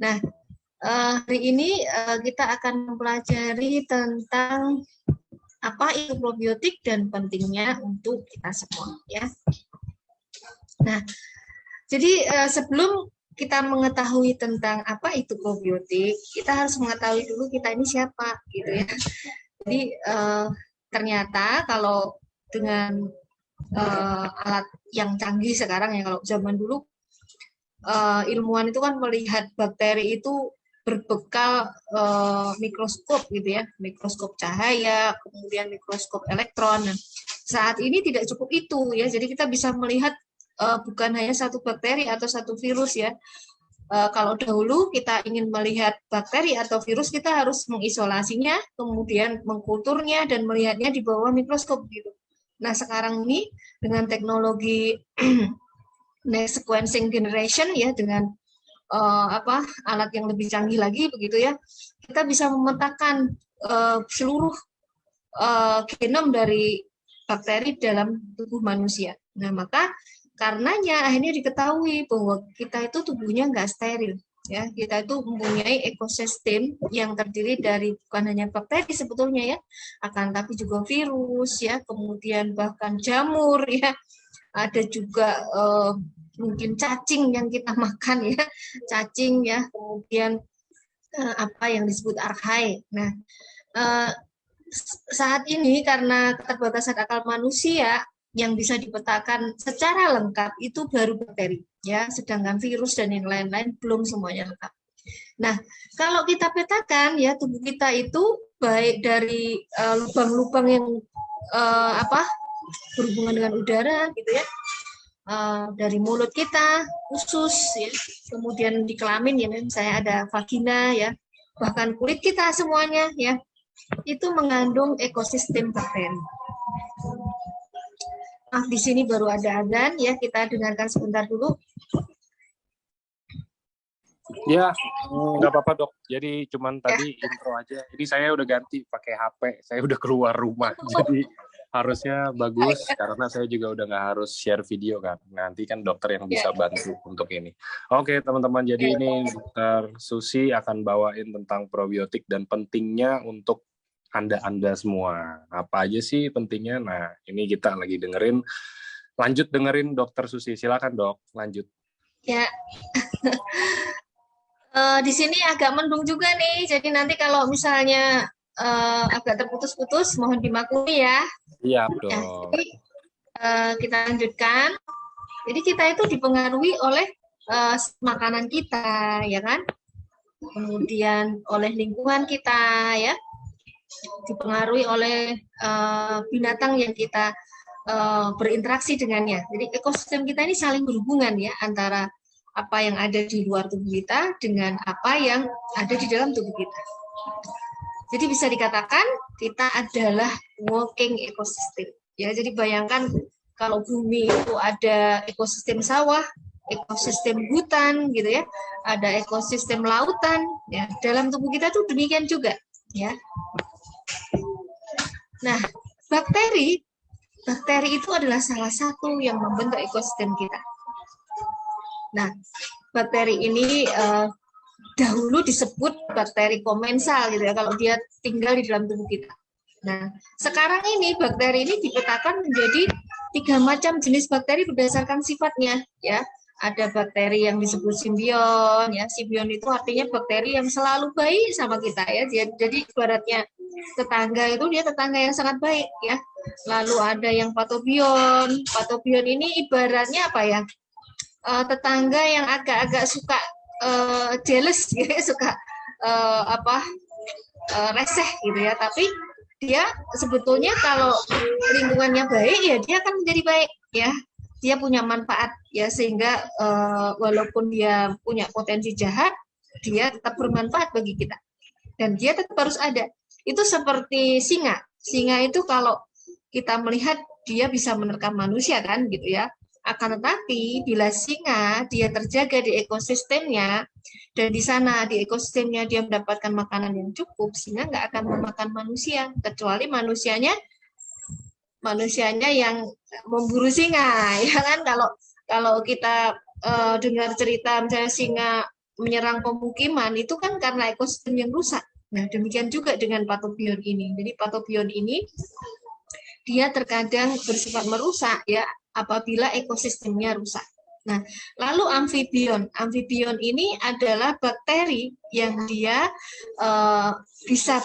Nah, hari ini kita akan mempelajari tentang apa itu probiotik dan pentingnya untuk kita semua, ya. Nah, jadi sebelum kita mengetahui tentang apa itu probiotik, kita harus mengetahui dulu kita ini siapa, gitu ya. Jadi ternyata kalau dengan alat yang canggih sekarang ya, kalau zaman dulu ilmuwan itu kan melihat bakteri itu berbekal mikroskop gitu ya, mikroskop cahaya, kemudian mikroskop elektron. Nah, saat ini tidak cukup itu ya, jadi kita bisa melihat bukan hanya satu bakteri atau satu virus ya. Kalau dahulu kita ingin melihat bakteri atau virus, kita harus mengisolasinya, kemudian mengkulturnya dan melihatnya di bawah mikroskop gitu. Nah, sekarang ini dengan teknologi next sequencing generation ya, dengan alat yang lebih canggih lagi begitu ya, kita bisa memetakan seluruh genom dari bakteri dalam tubuh manusia. Nah, maka karenanya akhirnya diketahui bahwa kita itu tubuhnya nggak steril. Ya, kita itu mempunyai ekosistem yang terdiri dari bukan hanya bakteri sebetulnya ya, akan tapi juga virus ya, kemudian bahkan jamur ya, ada juga mungkin cacing yang kita makan ya, cacing ya, kemudian apa yang disebut archaea. Nah, saat ini karena keterbatasan akal manusia, yang bisa dipetakan secara lengkap itu baru bakteri ya, sedangkan virus dan yang lain-lain belum semuanya lengkap. Nah, kalau kita petakan ya, tubuh kita itu baik dari lubang-lubang yang berhubungan dengan udara gitu ya, dari mulut kita, usus ya, kemudian di kelamin ya, misalnya ada vagina ya, bahkan kulit kita semuanya ya, itu mengandung ekosistem bakteri. Di sini baru ada adzan ya, kita dengarkan sebentar dulu. Ya, nggak apa-apa dok. Jadi cuman tadi intro aja. Jadi saya udah ganti pakai HP. Saya udah keluar rumah. Jadi harusnya bagus karena saya juga udah nggak harus share video kan. Nanti kan dokter yang bisa bantu untuk ini. Oke teman-teman. Jadi ini Dokter Susi akan bawain tentang probiotik dan pentingnya untuk Anda semua. Apa aja sih pentingnya? Nah, ini kita lagi dengerin. Lanjut dengerin Dokter Susi. Silakan dok, lanjut. Ya. Di sini agak mendung juga nih, jadi nanti kalau misalnya agak terputus-putus, mohon dimaklumi ya. Iya, dok. Jadi kita lanjutkan. Jadi kita itu dipengaruhi oleh makanan kita, ya kan? Kemudian oleh lingkungan kita, ya. Dipengaruhi oleh binatang yang kita berinteraksi dengannya. Jadi ekosistem kita ini saling berhubungan ya, antara apa yang ada di luar tubuh kita dengan apa yang ada di dalam tubuh kita. Jadi bisa dikatakan kita adalah walking ecosystem. Ya, jadi bayangkan kalau bumi itu ada ekosistem sawah, ekosistem hutan gitu ya, ada ekosistem lautan ya. Dalam tubuh kita tuh demikian juga ya. Nah, bakteri itu adalah salah satu yang membentuk ekosistem kita. Nah, bakteri ini dahulu disebut bakteri komensal gitu ya, kalau dia tinggal di dalam tubuh kita. Nah, sekarang ini bakteri ini dipetakan menjadi 3 macam jenis bakteri berdasarkan sifatnya ya. Ada bakteri yang disebut simbion ya. Simbion itu artinya bakteri yang selalu baik sama kita ya. Jadi ibaratnya tetangga itu dia tetangga yang sangat baik ya. Lalu ada yang patobion. Patobion ini ibaratnya apa ya? Tetangga yang agak-agak suka jealous gitu ya, suka reseh gitu ya, tapi dia sebetulnya kalau lingkungannya baik ya dia akan menjadi baik ya, dia punya manfaat ya, sehingga walaupun dia punya potensi jahat, dia tetap bermanfaat bagi kita dan dia tetap harus ada. Itu seperti singa itu kalau kita melihat dia bisa menerkam manusia kan gitu ya. Akan tetapi bila singa dia terjaga di ekosistemnya dan di sana di ekosistemnya dia mendapatkan makanan yang cukup, singa nggak akan memakan manusia kecuali manusianya yang memburu singa ya kan. Kalau kita dengar cerita misalnya singa menyerang pemukiman itu kan karena ekosistem yang rusak. Nah, demikian juga dengan patobion ini. Jadi patobion ini dia terkadang bersifat merusak ya apabila ekosistemnya rusak. Nah, lalu amfibion. Amfibion ini adalah bakteri yang dia bisa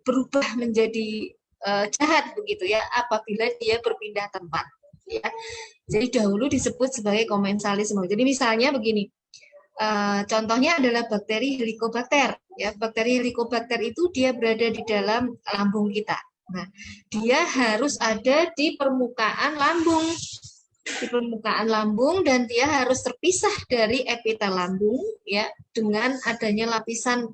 berubah menjadi jahat begitu ya apabila dia berpindah tempat. Ya. Jadi dahulu disebut sebagai komensalisme. Jadi misalnya begini, contohnya adalah bakteri Helicobacter. Ya, bakteri Helicobacter itu dia berada di dalam lambung kita. Nah, dia harus ada di permukaan lambung, dan dia harus terpisah dari epitel lambung ya dengan adanya lapisan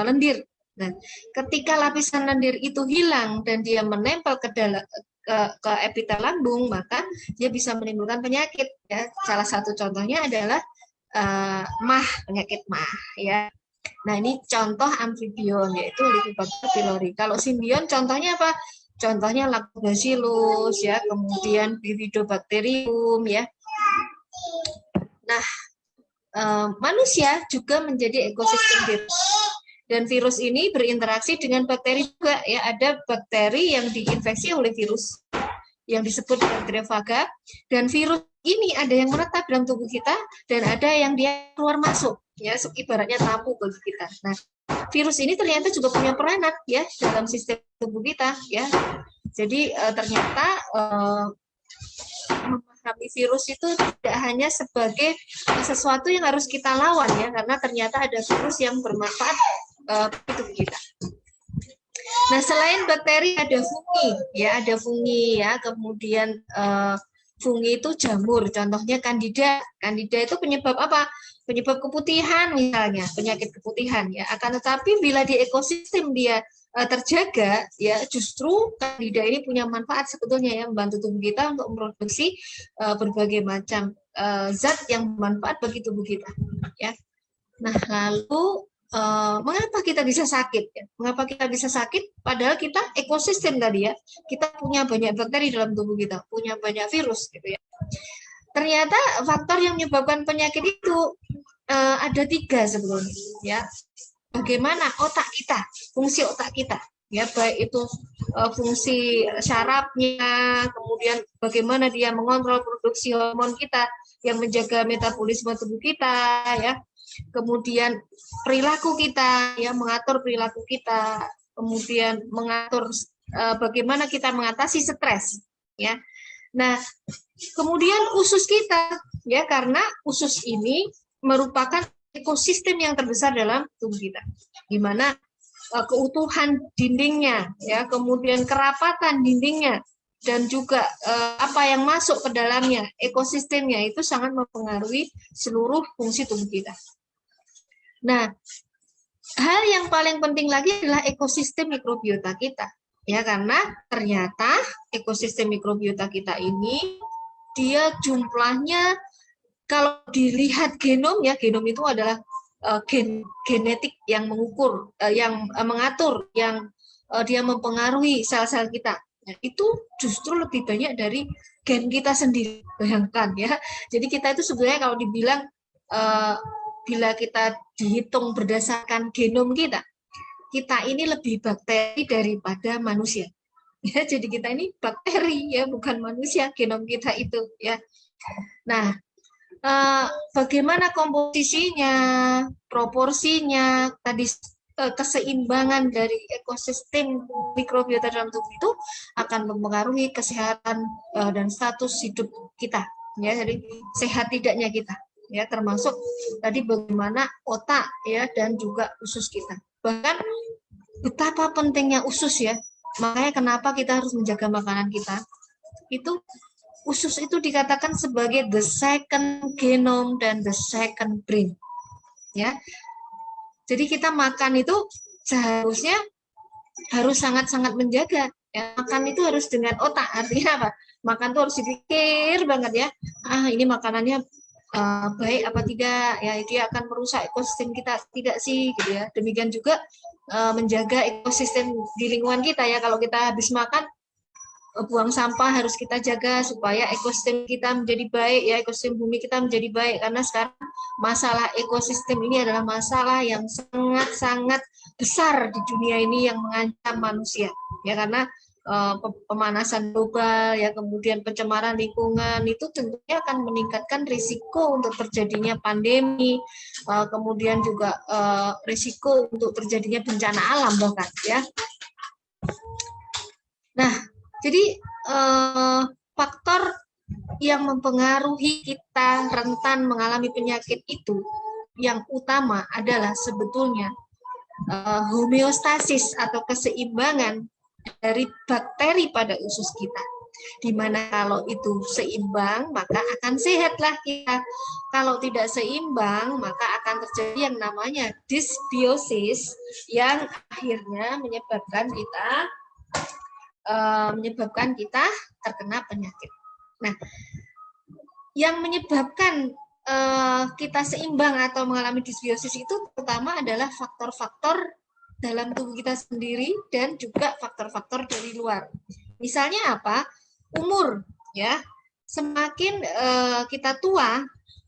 lendir. Nah, ketika lapisan lendir itu hilang dan dia menempel ke dalam ke epitel lambung, maka dia bisa menimbulkan penyakit. Ya. Salah satu contohnya adalah penyakit MAH ya. Nah, ini contoh amfibion yaitu Helicobacter pylori. Kalau simbion contohnya apa? Contohnya Lactobacillus ya, kemudian Bifidobacterium ya. Nah, manusia juga menjadi ekosistem virus. Dan virus ini berinteraksi dengan bakteri juga ya. Ada bakteri yang diinfeksi oleh virus yang disebut bacteriofaga, dan virus ini ada yang menetap dalam tubuh kita dan ada yang dia keluar masuk ya, ibaratnya tamu bagi kita. Nah, virus ini ternyata juga punya peranan ya dalam sistem tubuh kita ya. Jadi ternyata memahami virus itu tidak hanya sebagai sesuatu yang harus kita lawan ya, karena ternyata ada virus yang bermanfaat bagi tubuh kita. Nah, selain bakteri ada fungi ya, kemudian fungi itu jamur, contohnya Candida. Candida itu penyebab apa? Penyebab keputihan misalnya, penyakit keputihan ya. Akan tetapi bila di ekosistem dia terjaga ya, justru Candida ini punya manfaat sebetulnya ya, membantu tubuh kita untuk memproduksi berbagai macam zat yang bermanfaat bagi tubuh kita ya. Nah, lalu mengapa kita bisa sakit ya? Mengapa kita bisa sakit padahal kita ekosistem tadi ya, kita punya banyak bakteri dalam tubuh kita, punya banyak virus gitu ya. Ternyata faktor yang menyebabkan penyakit itu ada 3 sebetulnya ya. Bagaimana otak kita, fungsi otak kita ya, baik itu fungsi syarafnya, kemudian bagaimana dia mengontrol produksi hormon kita yang menjaga metabolisme tubuh kita ya. Kemudian perilaku kita ya, mengatur perilaku kita, kemudian mengatur bagaimana kita mengatasi stres ya. Nah, kemudian usus kita ya, karena usus ini merupakan ekosistem yang terbesar dalam tubuh kita, di mana keutuhan dindingnya ya, kemudian kerapatan dindingnya, dan juga apa yang masuk ke dalamnya, ekosistemnya itu sangat mempengaruhi seluruh fungsi tubuh kita. Nah, hal yang paling penting lagi adalah ekosistem mikrobiota kita, ya, karena ternyata ekosistem mikrobiota kita ini dia jumlahnya kalau dilihat genom ya, genom itu adalah genetik yang mengukur, yang mengatur, yang dia mempengaruhi sel-sel kita. Nah, itu justru lebih banyak dari gen kita sendiri, bayangkan ya. Jadi kita itu sebenarnya kalau dibilang bila kita dihitung berdasarkan genom kita ini lebih bakteri daripada manusia. Ya, jadi kita ini bakteri ya, bukan manusia genom kita itu ya. Nah, bagaimana komposisinya, proporsinya, tadi keseimbangan dari ekosistem mikrobiota dalam tubuh itu akan mempengaruhi kesehatan dan status hidup kita. Ya, jadi sehat tidaknya kita. Ya, termasuk tadi bagaimana otak ya dan juga usus kita. Bahkan betapa pentingnya usus ya. Makanya kenapa kita harus menjaga makanan kita. Itu usus itu dikatakan sebagai the second genome dan the second brain. Ya. Jadi kita makan itu seharusnya harus sangat-sangat menjaga. Ya, makan itu harus dengan otak. Artinya apa? Makan itu harus dipikir banget ya. Ini makanannya baik apa tidak, ya dia akan merusak ekosistem kita tidak sih gitu ya. Demikian juga menjaga ekosistem di lingkungan kita ya. Kalau kita habis makan buang sampah harus kita jaga supaya ekosistem kita menjadi baik, ya, ekosistem bumi kita menjadi baik, karena sekarang masalah ekosistem ini adalah masalah yang sangat-sangat besar di dunia ini yang mengancam manusia, ya, karena pemanasan global, ya, kemudian pencemaran lingkungan itu tentunya akan meningkatkan risiko untuk terjadinya pandemi, kemudian juga risiko untuk terjadinya bencana alam bahkan, ya. Nah, jadi faktor yang mempengaruhi kita rentan mengalami penyakit itu yang utama adalah sebetulnya homeostasis atau keseimbangan dari bakteri pada usus kita. Di mana kalau itu seimbang, maka akan sehatlah kita. Kalau tidak seimbang, maka akan terjadi yang namanya dysbiosis yang akhirnya menyebabkan kita terkena penyakit. Nah, yang menyebabkan kita seimbang atau mengalami dysbiosis itu pertama adalah faktor-faktor dalam tubuh kita sendiri dan juga faktor-faktor dari luar. Misalnya apa? Umur, ya. Semakin kita tua,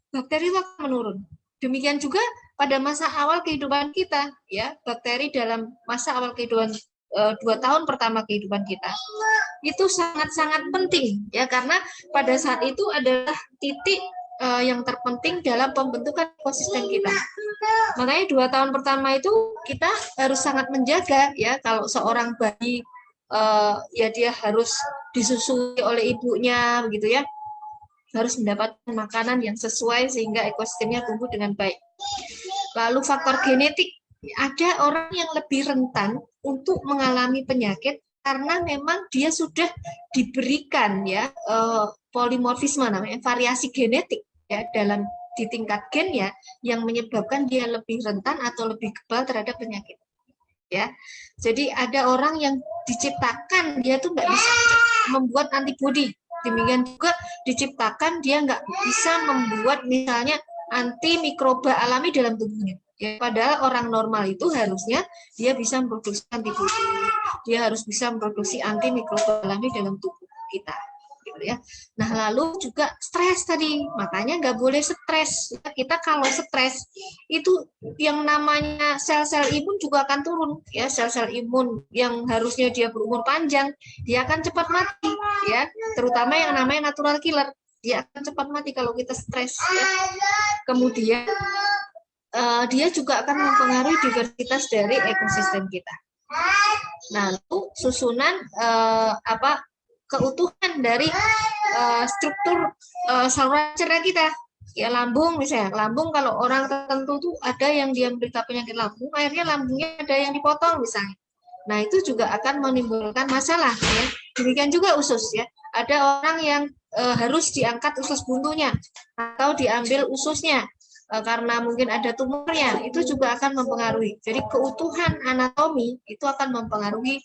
bakteri itu akan menurun. Demikian juga pada masa awal kehidupan kita, ya, bakteri dalam masa awal kehidupan 2 tahun pertama kehidupan kita itu sangat-sangat penting, ya, karena pada saat itu adalah titik yang terpenting dalam pembentukan ekosistem kita. Makanya 2 tahun pertama itu kita harus sangat menjaga, ya, kalau seorang bayi ya dia harus disusui oleh ibunya, begitu, ya, harus mendapatkan makanan yang sesuai sehingga ekosistemnya tumbuh dengan baik. Lalu faktor genetik, ada orang yang lebih rentan untuk mengalami penyakit karena memang dia sudah diberikan, ya, polimorfisme namanya, variasi genetik, ya, dalam di tingkat gen, ya, yang menyebabkan dia lebih rentan atau lebih kebal terhadap penyakit, ya. Jadi ada orang yang diciptakan dia tuh nggak bisa membuat antibodi, demikian juga diciptakan dia nggak bisa membuat misalnya antimikroba alami dalam tubuhnya. Ya, padahal orang normal itu harusnya dia bisa memproduksi antibodi, dia harus bisa memproduksi antimikroba alami dalam tubuh kita, gitu, ya. Nah, lalu juga stres tadi, makanya nggak boleh stres. Kita kalau stres itu yang namanya sel-sel imun juga akan turun, ya, sel-sel imun yang harusnya dia berumur panjang, dia akan cepat mati, ya, terutama yang namanya natural killer, dia akan cepat mati kalau kita stres, ya. Kemudian dia juga akan mempengaruhi diversitas dari ekosistem kita. Nah, lalu susunan keutuhan dari struktur saluran cerna kita. Ya, lambung misalnya, lambung kalau orang tertentu tuh ada yang dia menderita penyakit lambung, akhirnya lambungnya ada yang dipotong misalnya. Nah, itu juga akan menimbulkan masalah, ya. Demikian juga usus, ya. Ada orang yang harus diangkat usus buntunya atau diambil ususnya karena mungkin ada tumornya, itu juga akan mempengaruhi. Jadi keutuhan anatomi itu akan mempengaruhi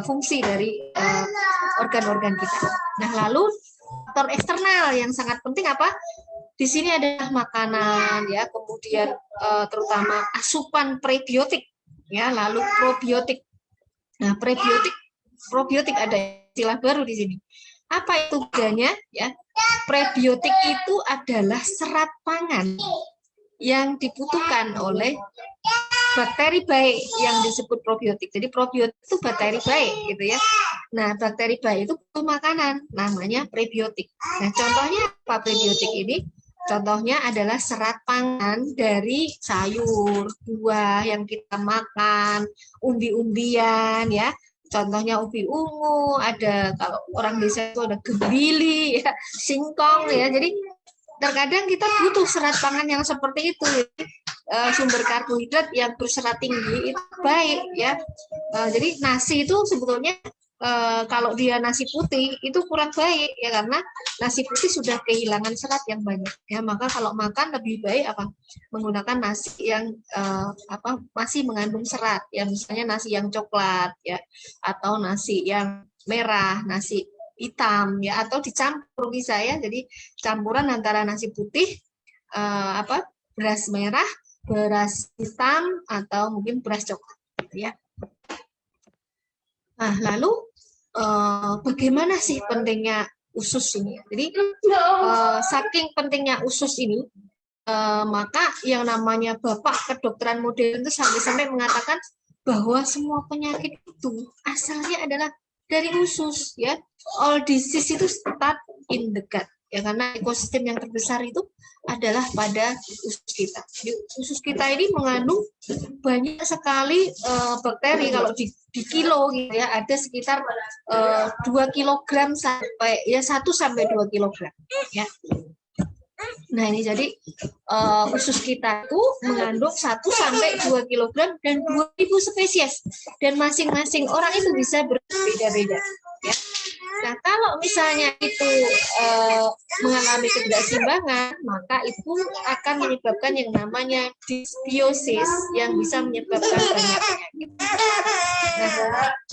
fungsi dari organ-organ kita. Nah, lalu faktor eksternal yang sangat penting apa? Di sini adalah makanan, ya, kemudian terutama asupan prebiotik, ya, lalu probiotik. Nah, probiotik ada istilah baru di sini. Apa itu tujuannya? Ya, prebiotik itu adalah serat pangan yang dibutuhkan oleh bakteri baik yang disebut probiotik. Jadi probiotik itu bakteri baik, gitu, ya. Nah, bakteri baik itu butuh makanan, namanya prebiotik. Nah, contohnya apa prebiotik ini? Contohnya adalah serat pangan dari sayur, buah yang kita makan, umbi-umbian, ya. Contohnya ubi ungu, ada kalau orang desa itu ada gebili, ya, singkong, ya. Jadi terkadang kita butuh serat pangan yang seperti itu, ya. Sumber karbohidrat yang berserat tinggi itu baik, ya. Jadi nasi itu sebetulnya kalau dia nasi putih itu kurang baik, ya, karena nasi putih sudah kehilangan serat yang banyak, ya. Maka kalau makan lebih baik menggunakan nasi yang masih mengandung serat, ya, misalnya nasi yang coklat, ya, atau nasi yang merah, nasi hitam, ya, atau dicampur bisa, ya. Jadi campuran antara nasi putih, beras merah, beras hitam, atau mungkin beras coklat, ya. Nah, lalu bagaimana sih pentingnya usus ini. Jadi saking pentingnya usus ini, maka yang namanya Bapak kedokteran modern itu sampai-sampai mengatakan bahwa semua penyakit itu asalnya adalah dari usus, ya. All disease itu start in the gut, ya, karena ekosistem yang terbesar itu adalah pada usus kita. Jadi, usus kita ini mengandung banyak sekali bakteri. Kalau di kilo gitu ya, ada sekitar 2 kilogram sampai ya 1 sampai 2 kilogram, ya. Nah, ini jadi usus kita itu mengandung 1 sampai 2 kilogram dan 2000 spesies, dan masing-masing orang itu bisa berbeda-beda, ya. Nah, kalau misalnya itu mengalami ketidakseimbangan, maka itu akan menyebabkan yang namanya dysbiosis, yang bisa menyebabkan banyak penyakit. Nah,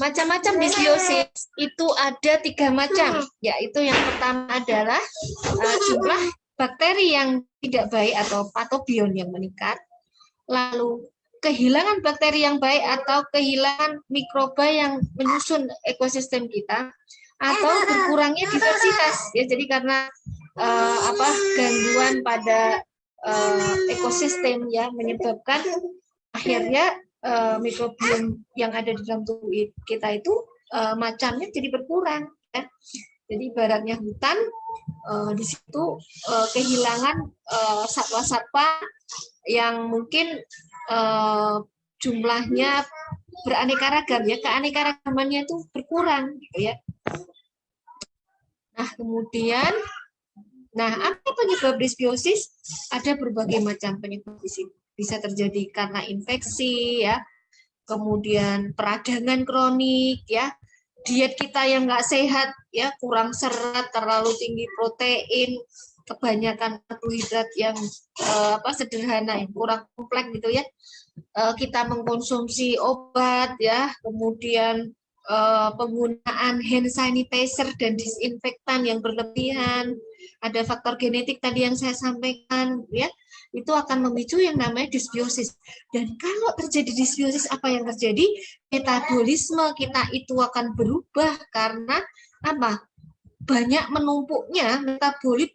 macam-macam dysbiosis itu ada 3 macam, yaitu yang pertama adalah jumlah bakteri yang tidak baik atau patobion yang meningkat, lalu kehilangan bakteri yang baik atau kehilangan mikroba yang menyusun ekosistem kita, atau berkurangnya diversitas, ya. Jadi karena gangguan pada ekosistem, ya, menyebabkan akhirnya mikrobiom yang ada di dalam tubuh kita itu macamnya jadi berkurang, ya. Jadi ibaratnya hutan, di situ kehilangan satwa-satwa yang mungkin jumlahnya beraneka ragam, ya, keanekaragamannya itu berkurang, gitu ya. Nah, kemudian, apa penyebab dysbiosis? Ada berbagai macam penyebab di sini. Bisa terjadi karena infeksi, ya, kemudian peradangan kronik, ya, diet kita yang nggak sehat, ya, kurang serat, terlalu tinggi protein, kebanyakan karbohidrat yang sederhana, yang kurang kompleks, gitu ya. Kita mengkonsumsi obat, ya, kemudian penggunaan hand sanitizer dan disinfektan yang berlebihan, ada faktor genetik tadi yang saya sampaikan, ya, itu akan memicu yang namanya dysbiosis. Dan kalau terjadi dysbiosis, apa yang terjadi? Metabolisme kita itu akan berubah karena apa? Banyak menumpuknya metabolit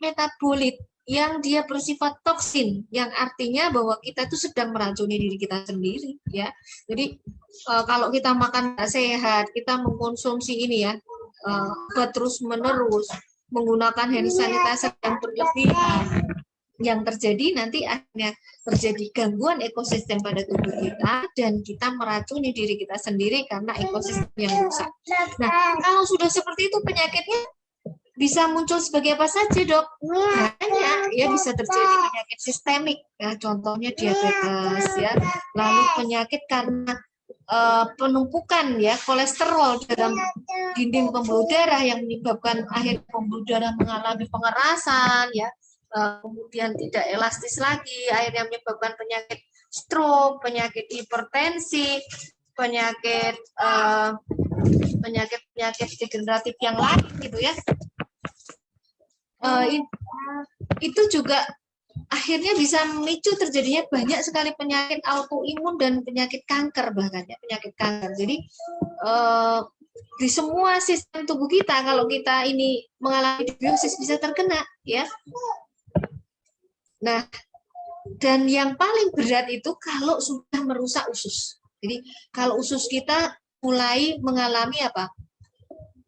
yang dia bersifat toksin, yang artinya bahwa kita itu sedang meracuni diri kita sendiri, ya. Jadi kalau kita makan nggak sehat, kita mengkonsumsi ini, ya, terus menerus menggunakan hand sanitizer yang berlebihan, yang terjadi nanti akhirnya terjadi gangguan ekosistem pada tubuh kita, dan kita meracuni diri kita sendiri karena ekosistem yang rusak. Nah, kalau sudah seperti itu, penyakitnya bisa muncul sebagai apa saja, Dok? Banyak, ya, bisa terjadi penyakit sistemik, ya, contohnya diabetes, ya, lalu penyakit karena penumpukan, ya, kolesterol dalam dinding pembuluh darah yang menyebabkan akhirnya pembuluh darah mengalami pengerasan, ya, kemudian tidak elastis lagi, akhirnya menyebabkan penyakit stroke, penyakit hipertensi, penyakit degeneratif yang lain, gitu ya. Itu juga akhirnya bisa memicu terjadinya banyak sekali penyakit autoimun dan penyakit kanker, bahkan, ya, penyakit kanker. Jadi di semua sistem tubuh kita, kalau kita ini mengalami dysbiosis, bisa terkena, ya. Nah, dan yang paling berat itu kalau sudah merusak usus. Jadi kalau usus kita mulai mengalami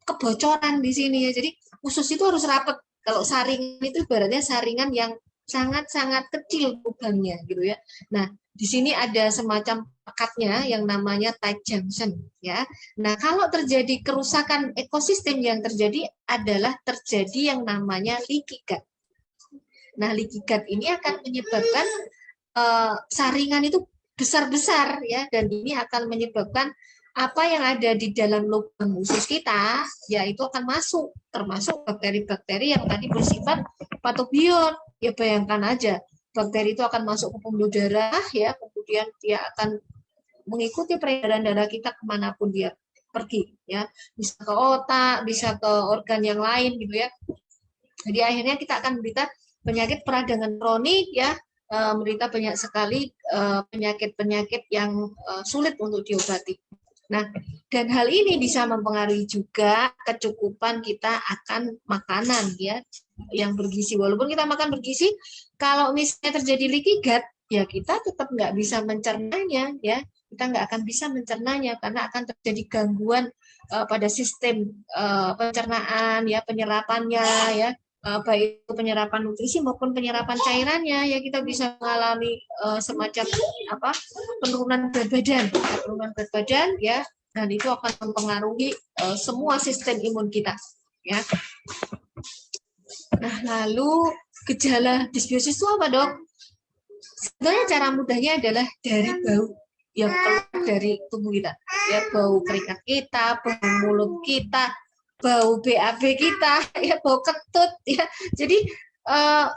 kebocoran di sini, ya. Jadi usus itu harus rapat. Kalau saringan itu ibaratnya saringan yang sangat-sangat kecil lubangnya, gitu ya. Nah, di sini ada semacam pekatnya yang namanya tight junction, ya. Nah, kalau terjadi kerusakan ekosistem, yang terjadi adalah terjadi yang namanya leaky gut. Nah, leaky gut ini akan menyebabkan saringan itu besar-besar, ya, dan ini akan menyebabkan apa yang ada di dalam lubang usus kita, ya, itu akan masuk, termasuk bakteri-bakteri yang tadi bersifat patobion. Ya, bayangkan aja, bakteri itu akan masuk ke pembuluh darah, ya, kemudian dia akan mengikuti peredaran darah kita kemanapun dia pergi, ya, bisa ke otak, bisa ke organ yang lain, gitu ya. Jadi akhirnya kita akan menderita penyakit peradangan kronik, ya, menderita banyak sekali penyakit-penyakit yang sulit untuk diobati. Nah, Dan hal ini bisa mempengaruhi juga kecukupan kita akan makanan ya yang bergizi. Walaupun kita makan bergizi, kalau misalnya terjadi leaky gut, ya kita tetap nggak bisa mencernanya ya. Kita nggak akan bisa mencernanya karena akan terjadi gangguan pada sistem pencernaan ya, penyerapannya ya. Baik itu penyerapan nutrisi maupun penyerapan cairannya ya, kita bisa mengalami semacam penurunan berat badan ya, dan itu akan mempengaruhi semua sistem imun kita ya. Nah, lalu gejala disbiosis itu apa, Dok? Sebenarnya cara mudahnya adalah dari bau yang keluar dari tubuh kita ya, bau keringat kita, bau mulut kita, bau BAB kita, ya bau ketut ya. Jadi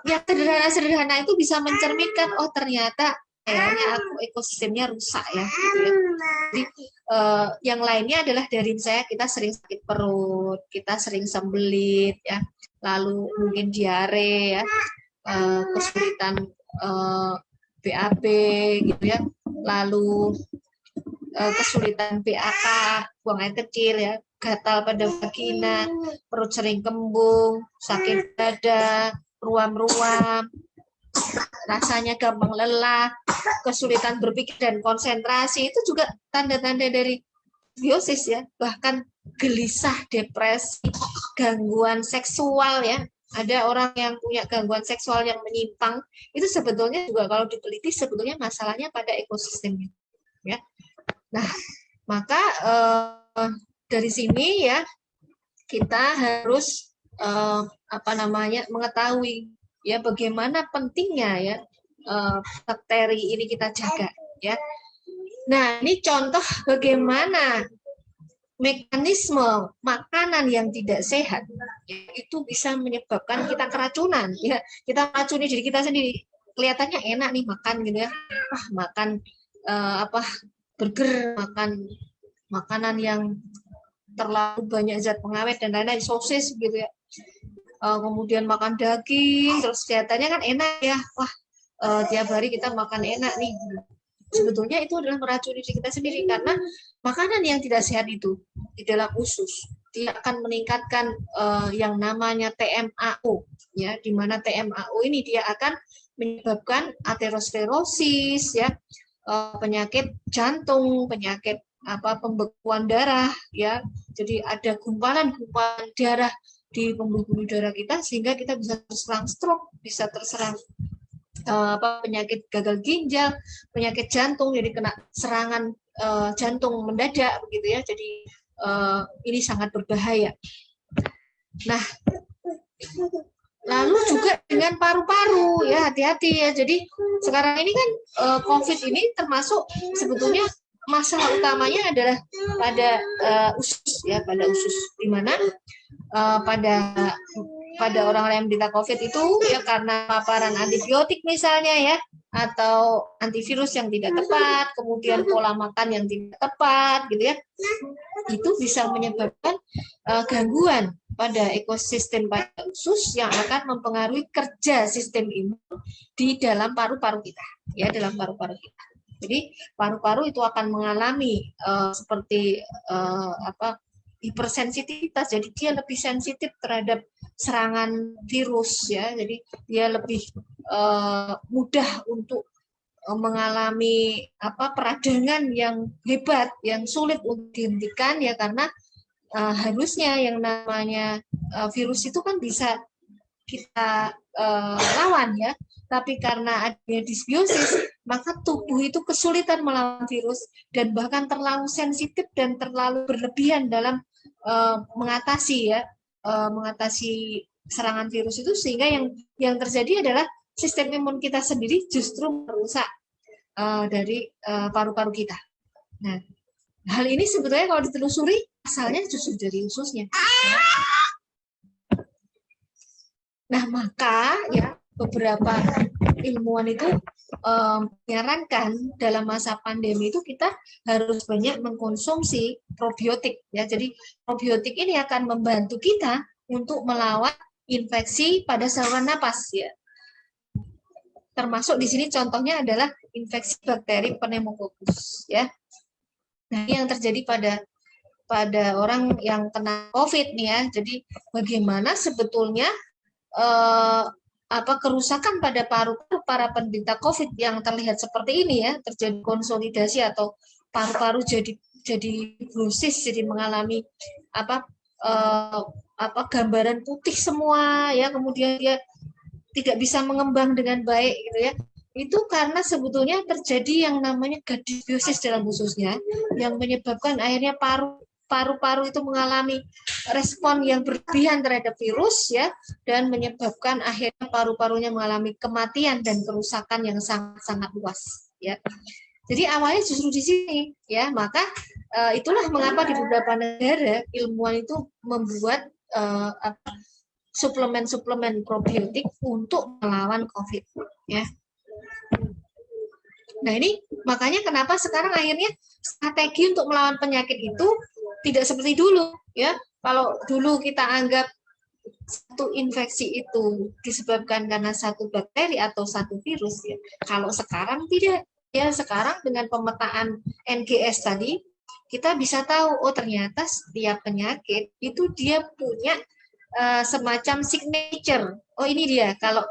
yang sederhana-sederhana itu bisa mencerminkan, oh ternyata kayaknya aku ekosistemnya rusak ya. Gitu ya. Jadi yang lainnya adalah dari misalnya kita sering sakit perut, kita sering sembelit ya, lalu mungkin diare ya, kesulitan BAB gitu ya, lalu kesulitan BAK, buang air kecil ya, gatal pada vagina, perut sering kembung, sakit dada, ruam-ruam, rasanya gampang lelah, kesulitan berpikir dan konsentrasi, itu juga tanda-tanda dari biosis ya. Bahkan gelisah, depresi, gangguan seksual ya. Ada orang yang punya gangguan seksual yang menyimpang, itu sebetulnya juga kalau diteliti sebetulnya masalahnya pada ekosistemnya ya. Nah, maka dari sini ya kita harus mengetahui ya bagaimana pentingnya ya bakteri ini kita jaga ya. Nah, ini contoh bagaimana mekanisme makanan yang tidak sehat ya, itu bisa menyebabkan kita keracunan ya. Kita meracuni diri kita sendiri. Kelihatannya enak nih makan gitu ya. Wah, makan burger, makan makanan yang terlalu banyak zat pengawet dan lain-lain, sosis gitu ya. Kemudian makan daging, terus kelihatannya kan enak ya. Wah, tiap hari kita makan enak nih. Sebetulnya itu adalah meracuni diri kita sendiri, karena makanan yang tidak sehat itu di dalam usus dia akan meningkatkan yang namanya TMAO ya, di mana TMAO ini dia akan menyebabkan aterosklerosis ya, penyakit jantung, penyakit pembekuan darah ya. Jadi ada gumpalan-gumpalan darah di pembuluh darah kita sehingga kita bisa terserang stroke, bisa terserang penyakit gagal ginjal, penyakit jantung, jadi kena serangan jantung mendadak begitu ya. Jadi ini sangat berbahaya. Nah, lalu juga dengan paru-paru ya, hati-hati ya. Jadi sekarang ini kan COVID ini termasuk sebetulnya masalah utamanya adalah pada usus ya, pada usus, di mana pada orang-orang yang menderita COVID itu ya karena paparan antibiotik misalnya ya, atau antivirus yang tidak tepat, kemudian pola makan yang tidak tepat gitu ya, itu bisa menyebabkan gangguan pada ekosistem pada usus yang akan mempengaruhi kerja sistem imun di dalam paru-paru kita ya, dalam paru-paru kita. Jadi paru-paru itu akan mengalami seperti hipersensitivitas, jadi dia lebih sensitif terhadap serangan virus ya, jadi dia lebih mudah untuk mengalami peradangan yang hebat, yang sulit untuk dihentikan ya, karena harusnya yang namanya virus itu kan bisa kita lawan ya, tapi karena adanya disbiosis maka tubuh itu kesulitan melawan virus dan bahkan terlalu sensitif dan terlalu berlebihan dalam mengatasi serangan virus itu, sehingga yang terjadi adalah sistem imun kita sendiri justru merusak dari paru-paru kita. Nah, hal ini sebetulnya kalau ditelusuri asalnya justru dari ususnya. Nah, maka ya beberapa ilmuwan itu menyarankan dalam masa pandemi itu kita harus banyak mengkonsumsi probiotik ya. Jadi probiotik ini akan membantu kita untuk melawan infeksi pada saluran napas ya. Termasuk di sini contohnya adalah infeksi bakteri pneumococcus ya. Nah, ini yang terjadi pada pada orang yang kena COVID nih ya. Jadi bagaimana sebetulnya kerusakan pada paru-paru para penderita COVID yang terlihat seperti ini ya, terjadi konsolidasi atau paru-paru jadi fibrosis, jadi mengalami gambaran putih semua ya, kemudian dia tidak bisa mengembang dengan baik gitu ya. Itu karena sebetulnya terjadi yang namanya gut dysbiosis dalam ususnya, yang menyebabkan akhirnya paru-paru itu mengalami respon yang berlebihan terhadap virus ya, dan menyebabkan akhirnya paru-parunya mengalami kematian dan kerusakan yang sangat-sangat luas ya. Jadi awalnya justru di sini ya, maka itulah mengapa di beberapa negara ilmuwan itu membuat suplemen-suplemen probiotik untuk melawan COVID ya. Nah ini makanya kenapa sekarang akhirnya strategi untuk melawan penyakit itu tidak seperti dulu ya. Kalau dulu kita anggap satu infeksi itu disebabkan karena satu bakteri atau satu virus ya. Kalau sekarang tidak ya, sekarang dengan pemetaan NGS tadi kita bisa tahu oh ternyata setiap penyakit itu dia punya semacam signature. Oh ini dia, kalau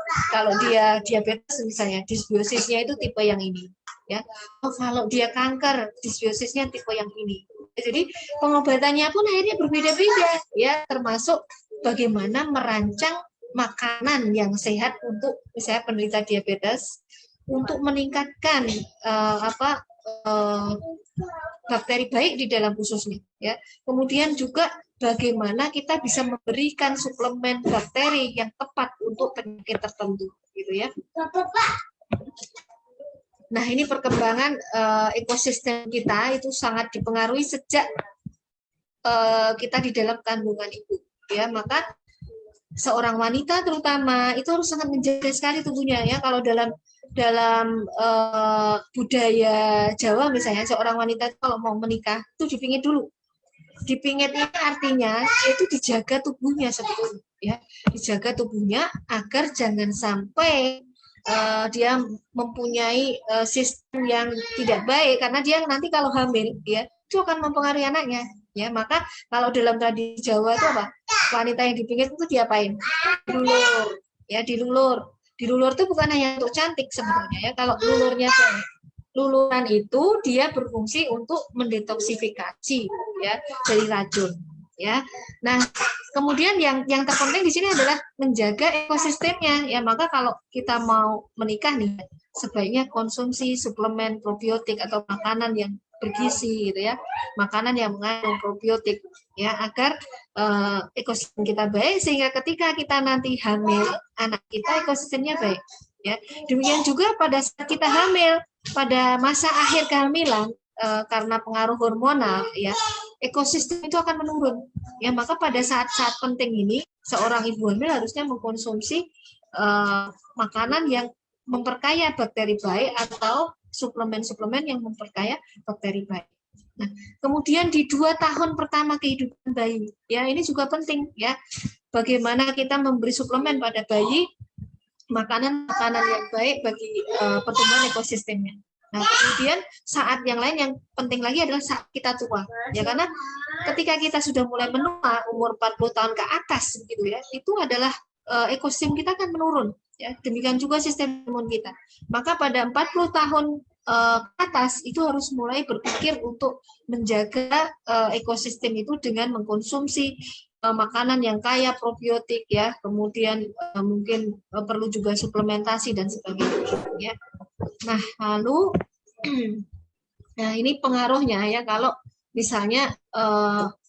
dia diabetes misalnya, dysbiosisnya itu tipe yang ini ya. Oh kalau dia kanker, dysbiosisnya tipe yang ini. Jadi pengobatannya pun akhirnya berbeda-beda ya, termasuk bagaimana merancang makanan yang sehat untuk misalnya penderita diabetes untuk meningkatkan bakteri baik di dalam ususnya ya. Kemudian juga bagaimana kita bisa memberikan suplemen bakteri yang tepat untuk penyakit tertentu gitu ya. Nah, ini perkembangan ekosistem kita itu sangat dipengaruhi sejak kita di dalam kandungan ibu ya. Maka seorang wanita terutama itu harus sangat menjaga sekali tubuhnya ya. Kalau dalam budaya Jawa misalnya, seorang wanita kalau mau menikah itu dipingit dulu. Dipingit ini artinya itu dijaga tubuhnya sebetulnya ya, dijaga tubuhnya agar jangan sampai dia mempunyai sistem yang tidak baik, karena dia nanti kalau hamil ya itu akan mempengaruhi anaknya ya. Maka kalau dalam tradisi Jawa itu apa, wanita yang dipingit itu diapain? Dilulur ya, dilulur itu bukan hanya untuk cantik sebetulnya ya. Kalau luluran itu dia berfungsi untuk mendetoksifikasi ya dari racun ya. Nah, kemudian yang terpenting di sini adalah menjaga ekosistemnya ya. Maka kalau kita mau menikah nih, sebaiknya konsumsi suplemen probiotik atau makanan yang bergizi gitu ya, makanan yang mengandung probiotik ya, agar ekosistem kita baik, sehingga ketika kita nanti hamil anak kita ekosistemnya baik ya. Demikian juga pada saat kita hamil, pada masa akhir kehamilan karena pengaruh hormonal ya, ekosistem itu akan menurun ya. Maka pada saat-saat penting ini seorang ibu hamil harusnya mengkonsumsi makanan yang memperkaya bakteri baik atau suplemen-suplemen yang memperkaya bakteri baik. Nah, kemudian di 2 tahun pertama kehidupan bayi ya, ini juga penting ya, bagaimana kita memberi suplemen pada bayi, makanan-makanan yang baik bagi pertumbuhan ekosistemnya. Nah, kemudian saat yang lain yang penting lagi adalah saat kita tua ya, karena ketika kita sudah mulai menua umur 40 tahun ke atas gitu ya, itu adalah ekosistem kita akan menurun ya. Demikian juga sistem imun kita. Maka pada 40 tahun ke atas itu harus mulai berpikir untuk menjaga ekosistem itu dengan mengkonsumsi makanan yang kaya probiotik ya, kemudian mungkin perlu juga suplementasi dan sebagainya ya. Nah, lalu nah ini pengaruhnya ya, kalau misalnya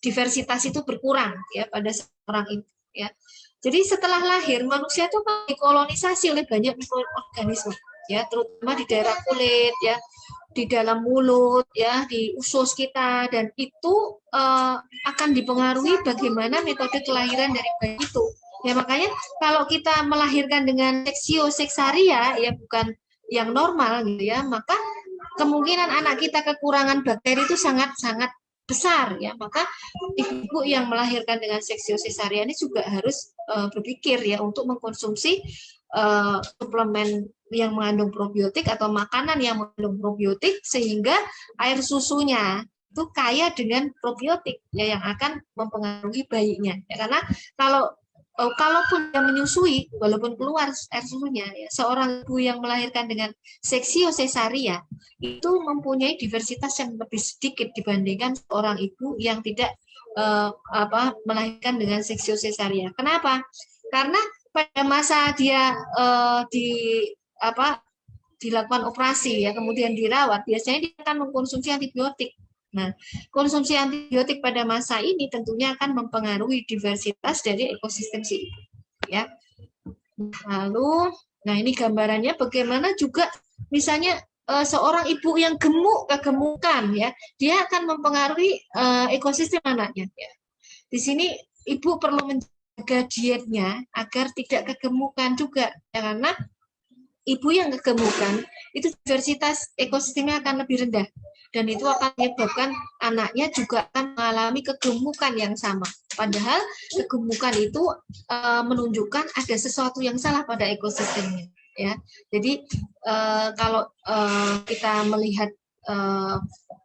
diversitas itu berkurang ya pada seorang ibu ya. Jadi setelah lahir manusia itu dikolonisasi oleh banyak mikroorganisme ya, terutama di daerah kulit ya, di dalam mulut ya, di usus kita, dan itu akan dipengaruhi bagaimana metode kelahiran dari bayi itu ya. Makanya kalau kita melahirkan dengan seksio seksaria ya, bukan yang normal gitu ya, maka kemungkinan anak kita kekurangan bakteri itu sangat-sangat besar ya. Maka ibu yang melahirkan dengan seksio seksaria ini juga harus berpikir ya untuk mengkonsumsi suplemen yang mengandung probiotik atau makanan yang mengandung probiotik, sehingga air susunya itu kaya dengan probiotik ya yang akan mempengaruhi bayinya. Ya, karena kalaupun dia menyusui, walaupun keluar air susunya, ya, seorang ibu yang melahirkan dengan seksio sesaria itu mempunyai diversitas yang lebih sedikit dibandingkan seorang ibu yang tidak melahirkan dengan seksio sesaria. Kenapa? Karena pada masa dia dilakukan operasi ya kemudian dirawat, biasanya dia akan mengkonsumsi antibiotik. Nah, konsumsi antibiotik pada masa ini tentunya akan mempengaruhi diversitas dari ekosistem si ibu ya. Lalu, nah ini gambarannya bagaimana juga misalnya seorang ibu yang kegemukan ya, dia akan mempengaruhi ekosistem anaknya ya. Di sini ibu perlu menjaga dietnya agar tidak kegemukan juga ya, karena ibu yang kegemukan itu diversitas ekosistemnya akan lebih rendah dan itu akan menyebabkan anaknya juga akan mengalami kegemukan yang sama. Padahal kegemukan itu menunjukkan ada sesuatu yang salah pada ekosistemnya ya. Jadi kalau kita melihat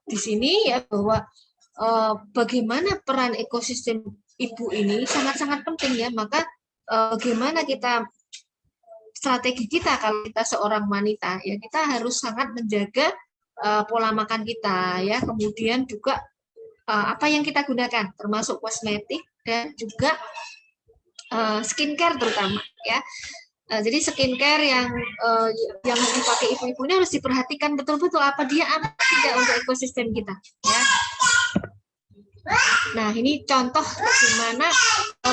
di sini ya bahwa bagaimana peran ekosistem ibu ini sangat-sangat penting ya, maka bagaimana strategi kita kalau kita seorang wanita ya, kita harus sangat menjaga pola makan kita ya, kemudian juga apa yang kita gunakan termasuk kosmetik dan juga skincare terutama ya. Jadi skincare yang dipakai ibu-ibu ini harus diperhatikan betul-betul apa dia aman tidak untuk ekosistem kita ya. Nah, ini contoh bagaimana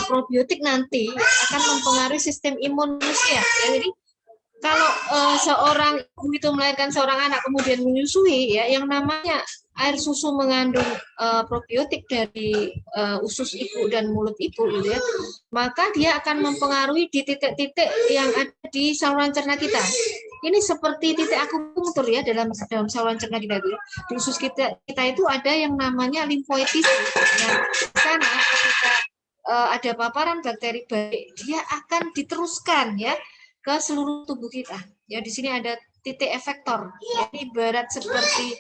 probiotik nanti akan mempengaruhi sistem imun manusia. Ya, jadi kalau seorang ibu itu melahirkan seorang anak kemudian menyusui, ya, yang namanya air susu mengandung probiotik dari usus ibu dan mulut ibu, gitu ya, maka dia akan mempengaruhi di titik-titik yang ada di saluran cerna kita. Ini seperti titik akupunktur ya dalam saluran cerna kita itu. Di usus kita itu ada yang namanya limfoitis. Yang di sana ketika ada paparan bakteri baik, dia akan diteruskan ya ke seluruh tubuh kita. Ya, di sini ada titik efektor. Ini ibarat seperti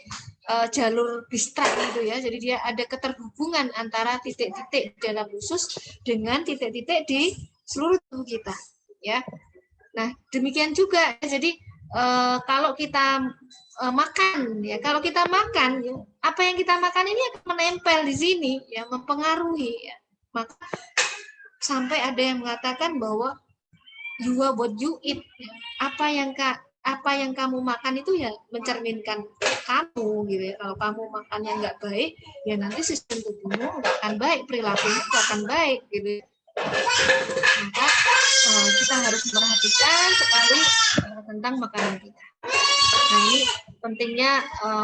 jalur distrak gitu ya. Jadi dia ada keterhubungan antara titik-titik dalam usus dengan titik-titik di seluruh tubuh kita. Ya. Nah, demikian juga. Jadi kalau kita makan ya, kalau kita makan ya, apa yang kita makan ini akan menempel di sini ya, mempengaruhi ya. Maka sampai ada yang mengatakan bahwa you are what you eat. Ya. Apa yang kamu makan itu ya mencerminkan kamu gitu ya. Kalau kamu makannya nggak baik, ya nanti sistem tubuhmu nggak akan baik, perilakumu nggak akan baik gitu. Maka kita harus memperhatikan sekali tentang makanan kita. Nah, ini pentingnya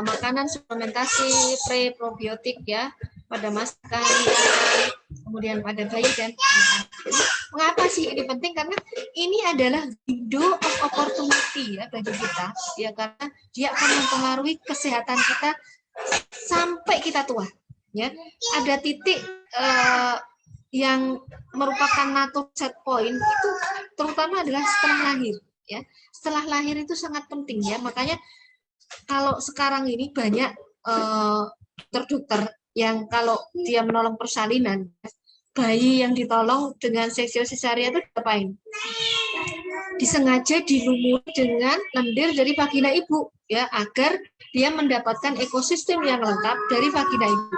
makanan suplementasi pre-probiotik ya pada masa kehamilan, kemudian pada bayi dan anak. Jadi, mengapa sih ini penting? Karena ini adalah window of opportunity ya bagi kita, ya, karena dia akan mempengaruhi kesehatan kita sampai kita tua. Ya, ada titik yang merupakan natural set point itu terutama adalah setelah lahir. Ya, setelah lahir itu sangat penting ya. Makanya kalau sekarang ini banyak dokter yang kalau dia menolong persalinan, bayi yang ditolong dengan seksio sesaria itu diapain? Disengaja dilumuri dengan lendir dari vagina ibu ya, agar dia mendapatkan ekosistem yang lengkap dari vagina ibu.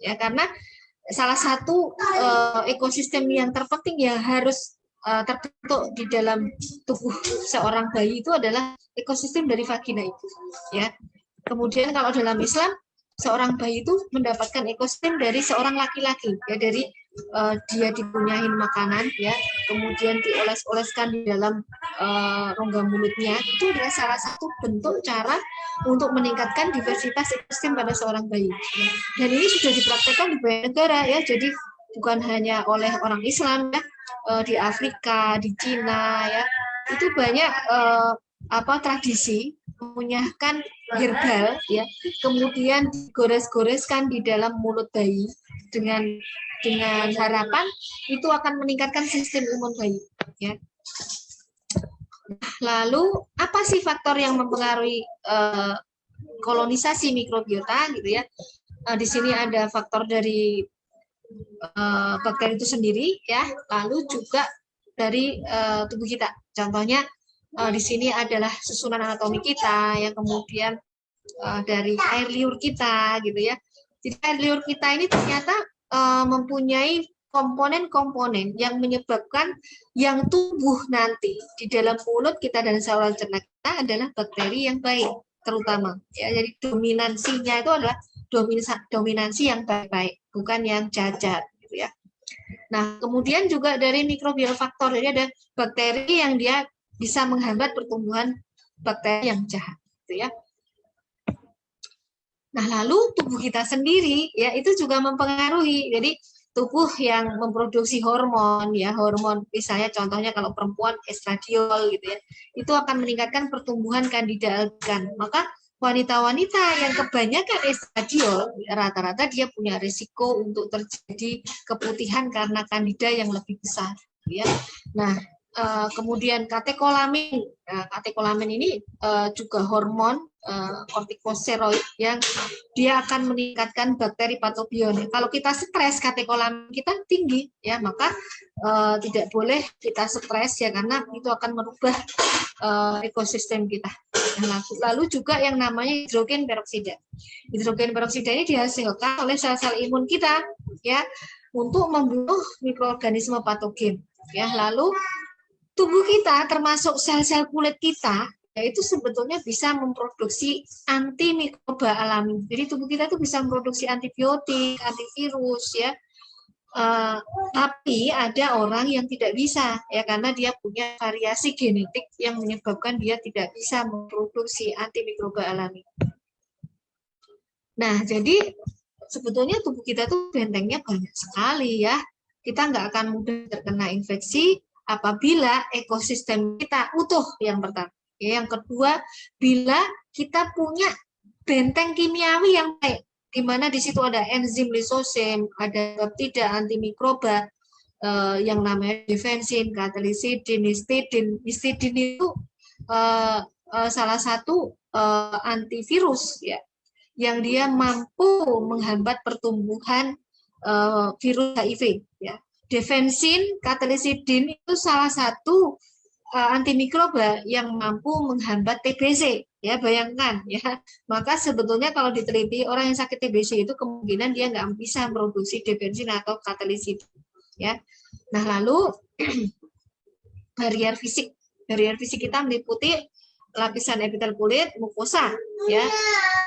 Ya, karena salah satu ekosistem yang terpenting yang harus terbentuk di dalam tubuh seorang bayi itu adalah ekosistem dari vagina itu ya. Kemudian kalau dalam Islam seorang bayi itu mendapatkan ekosistem dari seorang laki-laki ya, dari dia dipunyahin makanan ya, kemudian dioles-oleskan di dalam rongga mulutnya, itu adalah salah satu bentuk cara untuk meningkatkan diversitas ekosistem pada seorang bayi. Dan ini sudah dipraktekkan di banyak negara ya, jadi bukan hanya oleh orang Islam ya, di Afrika, di Cina ya, itu banyak tradisi mengunyahkan herbal ya, kemudian digores-goreskan di dalam mulut bayi dengan harapan itu akan meningkatkan sistem imun bayi ya. Lalu apa sih faktor yang mempengaruhi kolonisasi mikrobiota gitu ya? di sini ada faktor dari bakteri itu sendiri, ya. Lalu juga dari tubuh kita. Contohnya di sini adalah susunan anatomi kita, yang kemudian dari air liur kita, gitu ya. Jadi air liur kita ini ternyata mempunyai komponen-komponen yang menyebabkan yang tumbuh nanti di dalam mulut kita dan saluran cerna kita adalah bakteri yang baik, terutama. Ya, jadi dominansinya itu adalah dominansi yang baik-baik, bukan yang cacat, gitu ya. Nah, kemudian juga dari mikrobial faktor, jadi ada bakteri yang dia bisa menghambat pertumbuhan bakteri yang jahat, gitu ya. Nah, lalu tubuh kita sendiri, ya, itu juga mempengaruhi. Jadi tubuh yang memproduksi hormon, ya, hormon misalnya contohnya kalau perempuan estradiol, gitu ya, itu akan meningkatkan pertumbuhan kandida albikan. Maka wanita-wanita yang kebanyakan estradiol, rata-rata dia punya risiko untuk terjadi keputihan karena kandida yang lebih besar, ya. Nah, kemudian katekolamin. Nah, katekolamin ini juga hormon kortikosteroid yang dia akan meningkatkan bakteri patobion. Kalau kita stres, katekolamin kita tinggi, ya, maka tidak boleh kita stres, ya, karena itu akan merubah ekosistem kita. Nah, lalu juga yang namanya hidrogen peroksida. Hidrogen peroksida ini dihasilkan oleh sel-sel imun kita, ya, untuk membunuh mikroorganisme patogen. Ya, lalu tubuh kita termasuk sel-sel kulit kita, yaitu sebetulnya bisa memproduksi antimikroba alami. Jadi tubuh kita itu bisa memproduksi antibiotik, antivirus, ya. Tapi ada orang yang tidak bisa, ya, karena dia punya variasi genetik yang menyebabkan dia tidak bisa memproduksi antimikroba alami. Nah, jadi sebetulnya tubuh kita tuh bentengnya banyak sekali, ya. Kita nggak akan mudah terkena infeksi apabila ekosistem kita utuh, yang pertama. Ya, yang kedua, bila kita punya benteng kimiawi yang baik, di mana di situ ada enzim lisosom, ada peptida antimikroba, yang namanya defensin, katalisidin, histidin. Histidin itu salah satu antivirus, ya, yang dia mampu menghambat pertumbuhan virus HIV, ya. Defensin, katalisidin itu salah satu antimikroba yang mampu menghambat TBC, ya, bayangkan, ya. Maka sebetulnya kalau diteliti orang yang sakit TBC itu kemungkinan dia nggak bisa produksi defensin atau katalisidin, ya. Nah, lalu barrier fisik kita meliputi lapisan epitel kulit, mukosa, ya.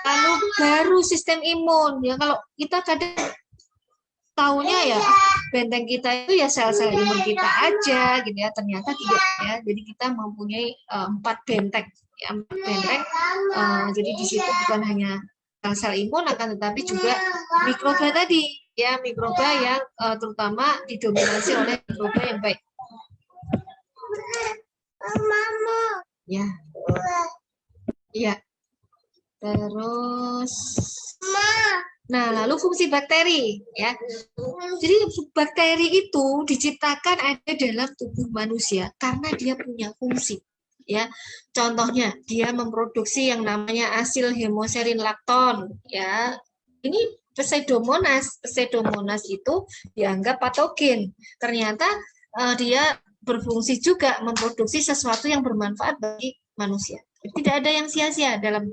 Lalu baru sistem imun, ya. Kalau kita kadang taunya ya benteng kita itu ya sel-sel imun kita aja, gitu ya, ternyata tidak, ya. Jadi kita mempunyai 4 benteng, ya, 4 benteng. Jadi di situ bukan hanya sel-sel imun, akan tetapi juga mikroba tadi, ya, mikroba yang terutama didominasi oleh mikroba yang baik. Ya, ya. Terus, nah, lalu fungsi bakteri, ya. Jadi bakteri itu diciptakan ada dalam tubuh manusia karena dia punya fungsi, ya. Contohnya dia memproduksi yang namanya asil hemoserin lakton, ya. Ini Pseudomonas itu dianggap patogen. Ternyata dia berfungsi juga memproduksi sesuatu yang bermanfaat bagi manusia. Tidak ada yang sia-sia dalam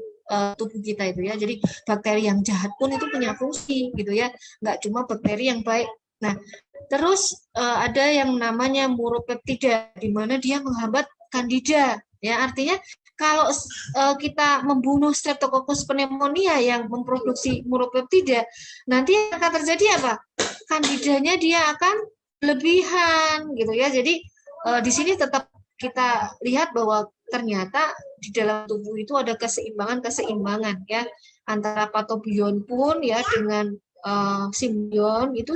tubuh kita itu, ya. Jadi bakteri yang jahat pun itu punya fungsi, gitu ya, nggak cuma bakteri yang baik. Nah, terus ada yang namanya muropeptida, di mana dia menghambat kandida, ya. Artinya kalau kita membunuh Streptococcus pneumonia yang memproduksi muropeptida, nanti akan terjadi apa? Kandidanya dia akan lebihan, gitu ya. Jadi di sini tetap kita lihat bahwa ternyata di dalam tubuh itu ada keseimbangan, ya, antara patobion pun, ya, dengan simbion itu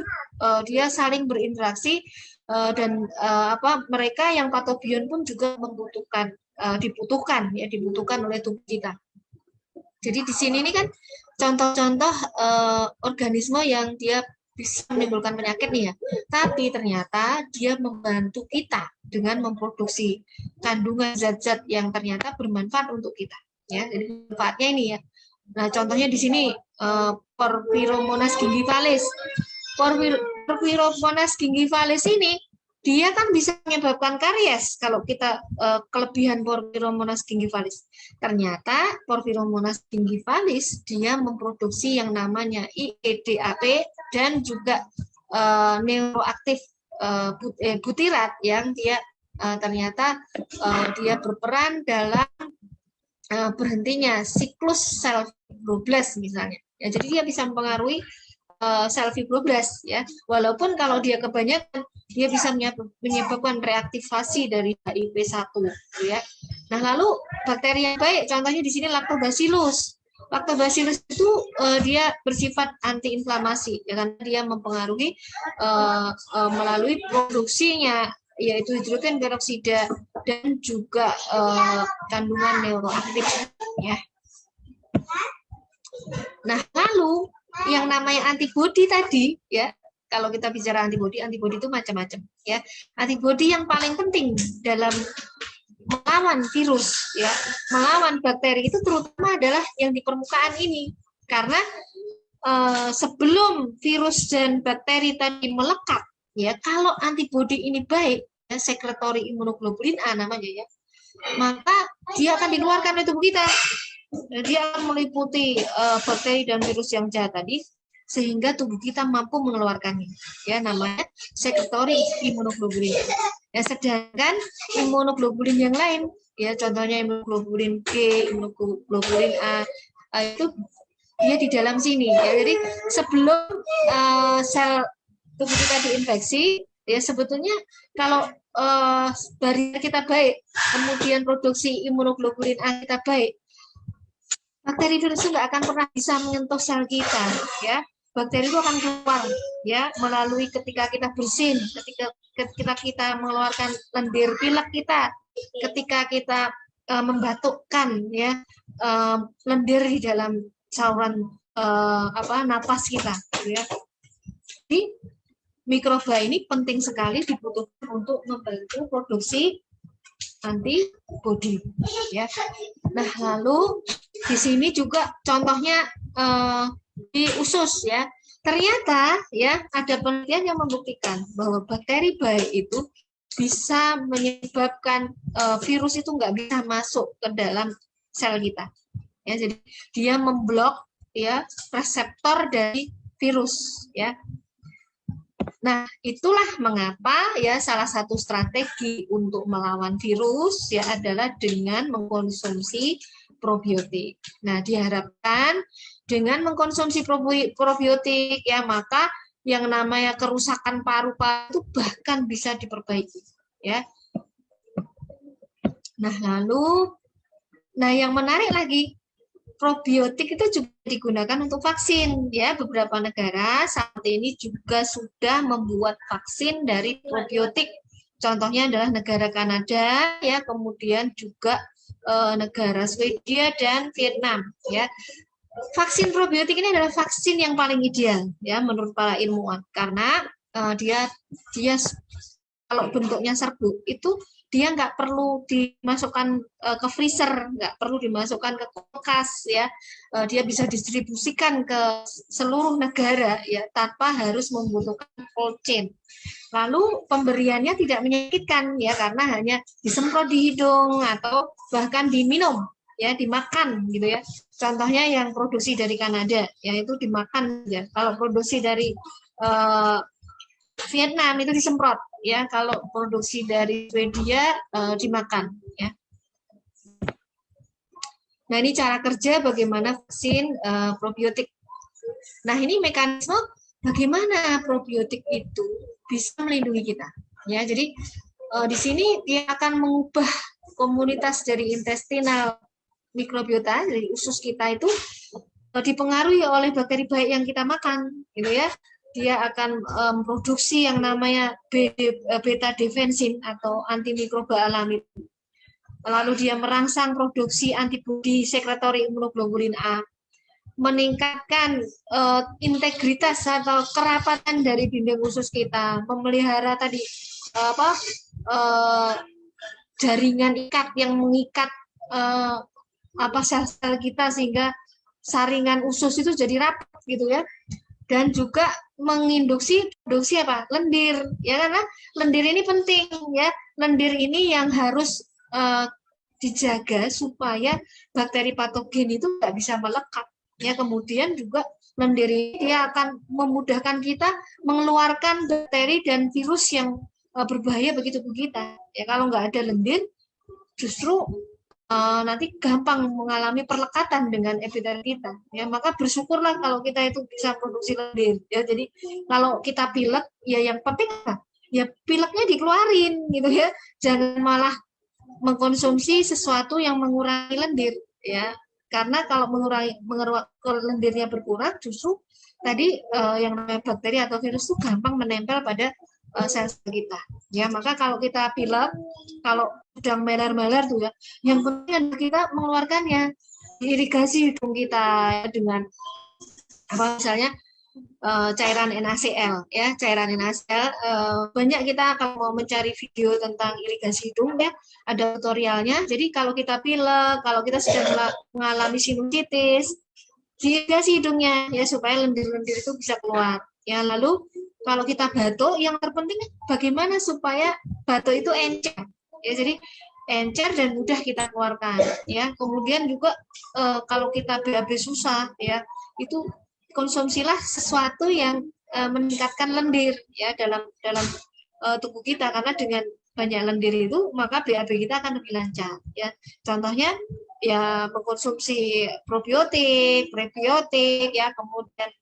dia saling berinteraksi, dan mereka yang patobion pun juga dibutuhkan oleh tubuh kita. Jadi di sini ini kan contoh-contoh organisme yang dia bisa menimbulkan penyakit nih, ya. Tapi ternyata dia membantu kita dengan memproduksi kandungan zat-zat yang ternyata bermanfaat untuk kita, ya. Jadi manfaatnya ini, ya, Nah, contohnya di sini Porphyromonas gingivalis. Porphyromonas gingivalis ini dia kan bisa menyebabkan karies kalau kita kelebihan Porphyromonas gingivalis. Ternyata Porphyromonas gingivalis dia memproduksi yang namanya IEDAP dan juga neuroaktif butirat yang dia ternyata dia berperan dalam berhentinya siklus sel fibroblast misalnya. Ya, jadi dia bisa mempengaruhi sel fibroblast ya. Walaupun kalau dia kebanyakan dia bisa menyebabkan reaktivasi dari HIV1 ya. Nah, lalu bakteri yang baik contohnya di sini Lactobacillus. Lactobacillus itu dia bersifat antiinflamasi ya, karena dia mempengaruhi melalui produksinya yaitu hidrogen peroksida dan juga kandungan neuroaktif ya. Nah, lalu yang namanya antibodi tadi ya, kalau kita bicara antibodi itu macam-macam ya. Antibodi yang paling penting dalam melawan virus ya, melawan bakteri itu terutama adalah yang di permukaan ini. Karena sebelum virus dan bakteri tadi melekat ya, kalau antibodi ini baik ya, sekretory imunoglobulin A namanya ya, maka dia akan dikeluarkan oleh tubuh kita. Dia akan meliputi bakteri dan virus yang jahat tadi sehingga tubuh kita mampu mengeluarkannya. Ya, namanya sekretory imunoglobulin. Ya, sedangkan imunoglobulin yang lain, ya contohnya imunoglobulin G, imunoglobulin A, itu dia di dalam sini. Ya, jadi sebelum sel tubuh kita diinfeksi, ya sebetulnya kalau barier kita baik, kemudian produksi imunoglobulin A kita baik, bakteri virus itu nggak akan pernah bisa menyentuh sel kita, ya. Bakteri itu akan keluar, ya, melalui ketika kita bersin, ketika kita mengeluarkan lendir pilek kita, ketika kita membatukkan, ya, lendir di dalam saluran napas kita, ya. Jadi mikroba ini penting sekali dibutuhkan untuk membantu produksi antibodi, ya. Nah, lalu di sini juga contohnya di usus ya. Ternyata ya ada penelitian yang membuktikan bahwa bakteri baik itu bisa menyebabkan virus itu nggak bisa masuk ke dalam sel kita. Ya, jadi dia memblok ya reseptor dari virus ya. Nah, itulah mengapa ya salah satu strategi untuk melawan virus ya adalah dengan mengkonsumsi probiotik. Nah, diharapkan dengan mengkonsumsi probiotik ya maka yang namanya kerusakan paru-paru itu bahkan bisa diperbaiki ya. Nah, lalu yang menarik lagi, probiotik itu juga digunakan untuk vaksin ya. Beberapa negara saat ini juga sudah membuat vaksin dari probiotik. Contohnya adalah negara Kanada ya, kemudian juga negara Swedia dan Vietnam ya. Vaksin probiotik ini adalah vaksin yang paling ideal ya menurut para ilmuwan karena dia kalau bentuknya serbuk itu dia nggak perlu dimasukkan ke freezer, nggak perlu dimasukkan ke kulkas ya, dia bisa distribusikan ke seluruh negara ya tanpa harus membutuhkan cold chain. Lalu pemberiannya tidak menyakitkan ya karena hanya disemprot di hidung atau bahkan diminum ya, dimakan gitu ya. Contohnya yang produksi dari Kanada ya itu dimakan ya. Kalau produksi dari Vietnam itu disemprot ya, kalau produksi dari Swedia dimakan ya. Nah, ini cara kerja bagaimana vaksin probiotik. Nah, ini mekanisme bagaimana probiotik itu bisa melindungi kita ya. Jadi di sini dia akan mengubah komunitas dari intestinal mikrobiota dari usus kita itu dipengaruhi oleh bakteri baik yang kita makan gitu ya. Dia akan memproduksi yang namanya beta defensin atau antimikroba alami. Lalu dia merangsang produksi antibodi sekretory imunoglobulin A, meningkatkan integritas atau kerapatan dari dinding usus kita, memelihara tadi jaringan ikat yang mengikat sel-sel kita sehingga saringan usus itu jadi rapat gitu ya. Dan juga menginduksi produksi apa? Lendir. Ya, karena lendir ini penting ya. Lendir ini yang harus dijaga supaya bakteri patogen itu nggak bisa melekat. Ya, kemudian juga lendir ini dia akan memudahkan kita mengeluarkan bakteri dan virus yang berbahaya bagi tubuh kita. Ya, kalau nggak ada lendir, justru nanti gampang mengalami perlekatan dengan epitelit kita. Ya, maka bersyukurlah kalau kita itu bisa produksi lendir. Ya, jadi kalau kita pilek, ya yang penting apa? Ya pileknya dikeluarin gitu ya. Jangan malah mengkonsumsi sesuatu yang mengurangi lendir. Ya, karena kalau lendirnya berkurang, justru tadi yang namanya bakteri atau virus itu gampang menempel pada sel-sel kita. Ya, maka kalau kita pilek, kalau sedang meler-meler tuh ya, yang penting kita mengeluarkannya, irigasi hidung kita ya, dengan apa misalnya cairan NaCl ya, cairan NaCl. Banyak kita kalau mau mencari video tentang irigasi hidung ya, ada tutorialnya. Jadi kalau kita pilek, kalau kita sedang mengalami sinusitis, diirigasi hidungnya ya supaya lendir-lendir itu bisa keluar. Ya, lalu kalau kita batuk, yang terpenting bagaimana supaya batuk itu encer. Ya, jadi encer dan mudah kita keluarkan. Ya, kemudian juga kalau kita BAB susah, ya itu konsumsilah sesuatu yang meningkatkan lendir ya dalam tubuh kita, karena dengan banyak lendir itu maka BAB kita akan lebih lancar. Ya, contohnya ya mengkonsumsi probiotik, prebiotik, ya kemudian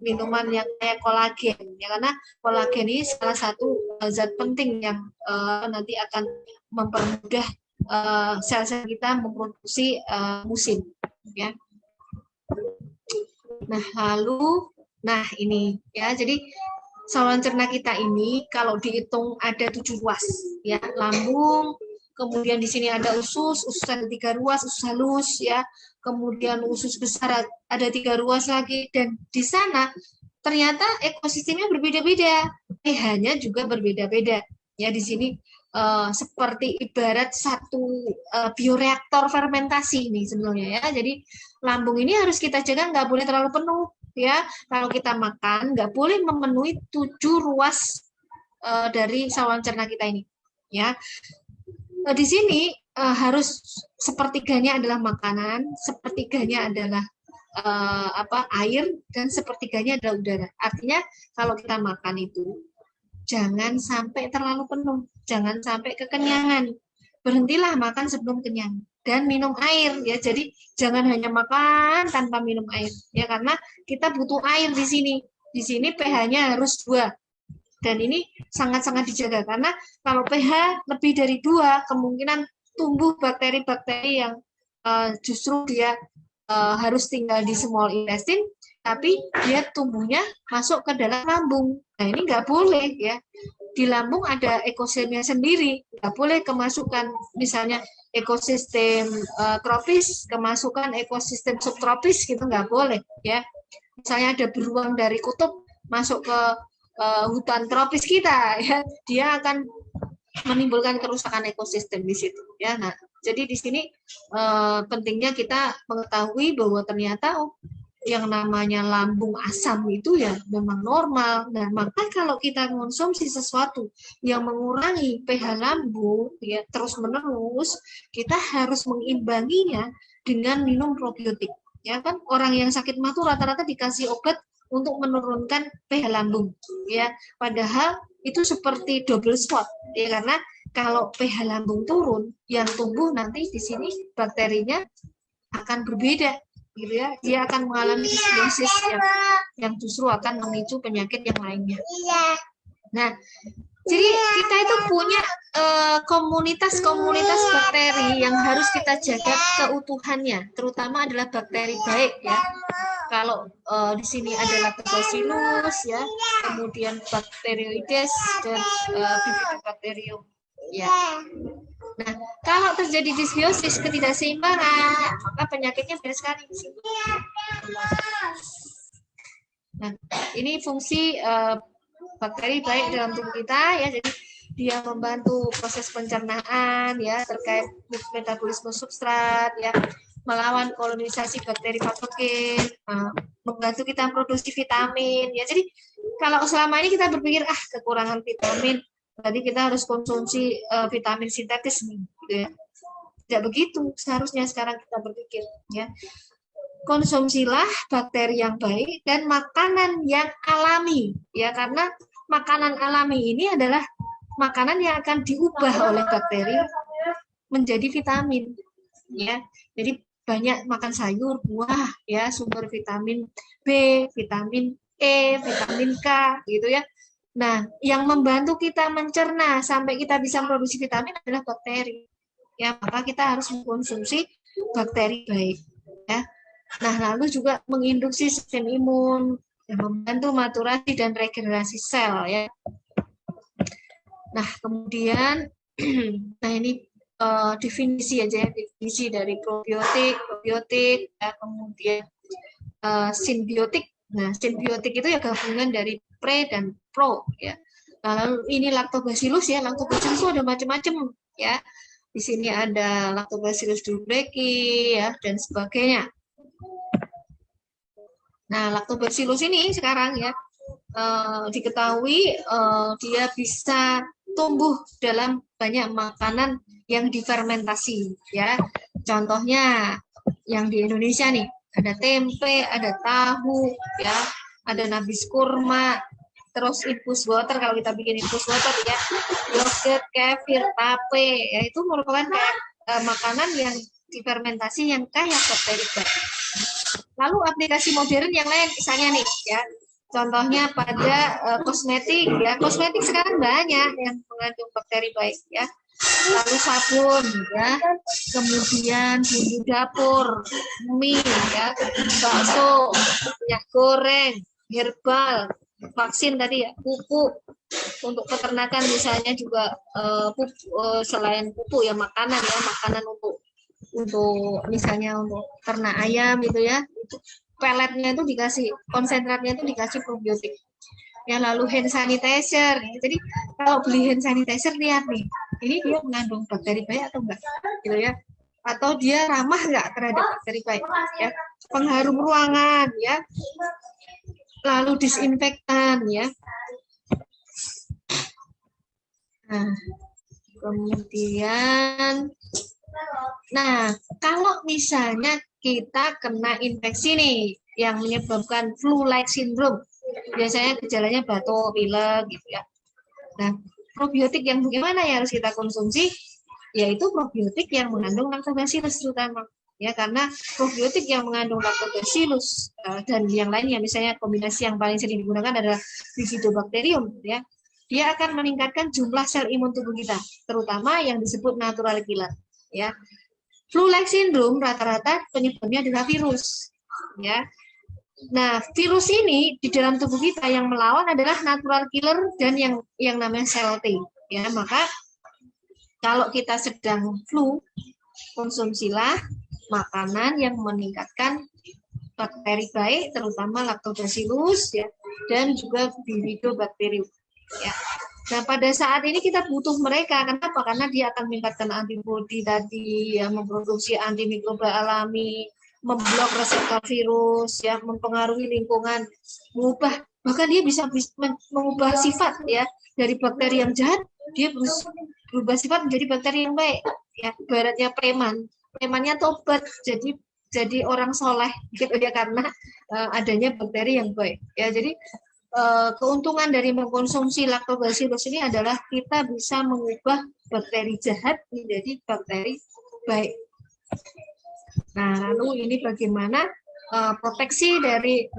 minuman yang kayak kolagen ya, karena kolagen ini salah satu zat penting yang nanti akan mempermudah sel-sel kita memproduksi musin ya. Nah ini ya, jadi saluran cerna kita ini kalau dihitung ada 7 ruas ya, lambung, kemudian di sini ada usus ada 3 ruas, usus halus ya, kemudian usus besar ada 3 ruas lagi, dan di sana ternyata ekosistemnya berbeda-beda, pH-nya juga berbeda-beda ya. Di sini seperti ibarat satu bioreaktor fermentasi ini sebenarnya ya. Jadi lambung ini harus kita jaga, nggak boleh terlalu penuh ya. Kalau kita makan nggak boleh memenuhi 7 ruas dari saluran cerna kita ini ya. Di sini harus sepertiganya adalah makanan, sepertiganya adalah air, dan sepertiganya adalah udara. Artinya kalau kita makan itu jangan sampai terlalu penuh, jangan sampai kekenyangan. Berhentilah makan sebelum kenyang dan minum air ya. Jadi jangan hanya makan tanpa minum air ya, karena kita butuh air di sini. Di sini pH-nya harus 2. Dan ini sangat-sangat dijaga, karena kalau pH lebih dari 2, kemungkinan tumbuh bakteri-bakteri yang justru dia harus tinggal di small intestine, tapi dia tumbuhnya masuk ke dalam lambung. Nah ini nggak boleh ya. Di lambung ada ekosistemnya sendiri, nggak boleh kemasukan misalnya ekosistem tropis, kemasukan ekosistem subtropis gitu, nggak boleh ya. Misalnya ada beruang dari kutub masuk ke hutan tropis kita ya, dia akan menimbulkan kerusakan ekosistem di situ ya. Nah, jadi di sini pentingnya kita mengetahui bahwa ternyata yang namanya lambung asam itu ya memang normal. Nah, maka kalau kita mengonsumsi sesuatu yang mengurangi pH lambung ya terus-menerus, kita harus mengimbanginya dengan minum probiotik. Ya kan, orang yang sakit mah tuh rata-rata dikasih obat untuk menurunkan pH lambung ya, padahal itu seperti double swab ya, karena kalau pH lambung turun, yang tumbuh nanti di sini bakterinya akan berbeda gitu ya, dia akan mengalami disbiosis yang justru akan memicu penyakit yang lainnya. Nah, jadi kita itu punya komunitas-komunitas bakteri yang harus kita jaga keutuhannya, terutama adalah bakteri baik ya. Kalau di sini ada Lactobacillus ya, kemudian Bacteroides dan Bifidobacterium ya. Nah, kalau terjadi disbiosis, ketidakseimbangan, maka penyakitnya banyak sekali di sini. Nah, ini fungsi bakteri baik dalam tubuh kita ya, jadi dia membantu proses pencernaan ya, terkait metabolisme substrat ya, melawan kolonisasi bakteri patogen, membantu kita produksi vitamin. Ya, jadi kalau selama ini kita berpikir kekurangan vitamin, berarti kita harus konsumsi vitamin sintetis, gitu ya. Tidak begitu seharusnya sekarang kita berpikir, ya. Konsumsilah bakteri yang baik dan makanan yang alami, ya, karena makanan alami ini adalah makanan yang akan diubah oleh bakteri menjadi vitamin, ya. Jadi banyak makan sayur, buah, ya, sumber vitamin B, vitamin E, vitamin K, gitu ya. Nah, yang membantu kita mencerna sampai kita bisa produksi vitamin adalah bakteri. Ya, maka kita harus mengkonsumsi bakteri baik, ya. Nah, lalu juga menginduksi sistem imun, yang membantu maturasi dan regenerasi sel, ya. Nah, kemudian, nah ini definisi aja ya, definisi dari probiotik, ya, kemudian simbiotik. Nah, simbiotik itu ya gabungan dari pre dan pro, ya. Nah, lalu ini lactobacillus, ya, lactobacillus ada macam-macam, ya. Di sini ada Lactobacillus thuringiensis, ya, dan sebagainya. Nah, Lactobacillus ini sekarang, ya, diketahui dia bisa tumbuh dalam banyak makanan yang difermentasi, ya. Contohnya yang di Indonesia nih, ada tempe, ada tahu, ya, ada nabis kurma, terus infus water, kalau kita bikin infus water, ya, yogurt, kefir, tape, ya, itu merupakan makanan yang difermentasi yang kaya bakteri baik. Lalu aplikasi modern yang lain, misalnya nih, ya, contohnya pada kosmetik, ya, kosmetik sekarang banyak yang mengandung bakteri baik, ya. Lalu sabun, ya, kemudian bumbu dapur, mie, ya, bakso, minyak goreng, herbal, vaksin tadi, ya, pupuk untuk peternakan misalnya juga selain pupuk, ya, makanan, ya, makanan untuk misalnya untuk ternak ayam gitu, ya, itu peletnya itu dikasih, konsentratnya itu dikasih probiotik. Ya, lalu hand sanitizer. Jadi kalau beli hand sanitizer, lihat nih, ini dia mengandung bakteri baik atau enggak, gitu ya. Atau dia ramah enggak terhadap bakteri baik, ya. Pengharum ruangan, ya. Lalu disinfektan, ya. Nah, kemudian, nah, kalau misalnya kita kena infeksi nih yang menyebabkan flu-like syndrome, biasanya gejalanya batuk, pilek, gitu ya. Nah, probiotik yang bagaimana yang harus kita konsumsi? Yaitu probiotik yang mengandung lactobacillus terutama, ya, karena probiotik yang mengandung lactobacillus dan yang lainnya, misalnya kombinasi yang paling sering digunakan adalah bifidobacterium, ya. Dia akan meningkatkan jumlah sel imun tubuh kita, terutama yang disebut natural killer, ya. Flu-like syndrome rata-rata penyebabnya adalah virus, ya. Nah, virus ini di dalam tubuh kita yang melawan adalah natural killer dan yang namanya sel T, ya. Maka kalau kita sedang flu, konsumsilah makanan yang meningkatkan bakteri baik, terutama lactobacillus, ya, dan juga bifidobacterium, ya. Nah, pada saat ini kita butuh mereka. Kenapa? Karena dia akan meningkatkan antibodi tadi, ya, memproduksi antimikroba alami, memblok reseptor virus, ya, mempengaruhi lingkungan, bahkan dia bisa mengubah sifat, ya, dari bakteri yang jahat, dia berubah sifat menjadi bakteri yang baik, ya. Ibaratnya premannya tobat jadi orang soleh, gitu ya, karena adanya bakteri yang baik, ya. Jadi keuntungan dari mengkonsumsi lactobacillus ini adalah kita bisa mengubah bakteri jahat menjadi bakteri baik. Nah, lalu ini bagaimana proteksi dari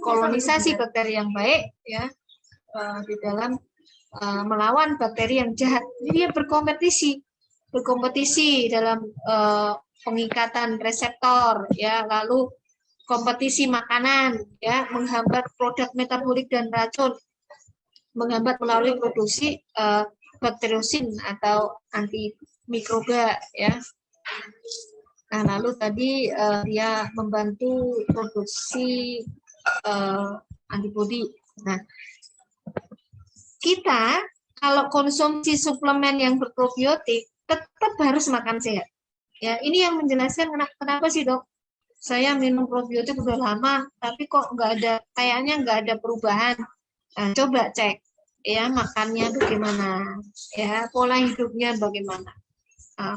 kolonisasi bakteri yang baik, ya, di dalam melawan bakteri yang jahat. Jadi dia berkompetisi dalam pengikatan reseptor, ya, lalu kompetisi makanan, ya, menghambat produk metabolik dan racun, menghambat melalui produksi bakteriosin atau antimikroba, ya. Nah, lalu tadi dia membantu produksi antibodi. Nah, kita kalau konsumsi suplemen yang berprobiotik tetap harus makan sehat. Ya, ini yang menjelaskan kenapa sih dok, saya minum probiotik udah lama, tapi kok kayaknya nggak ada perubahan. Nah, coba cek ya makannya itu gimana, ya pola hidupnya bagaimana,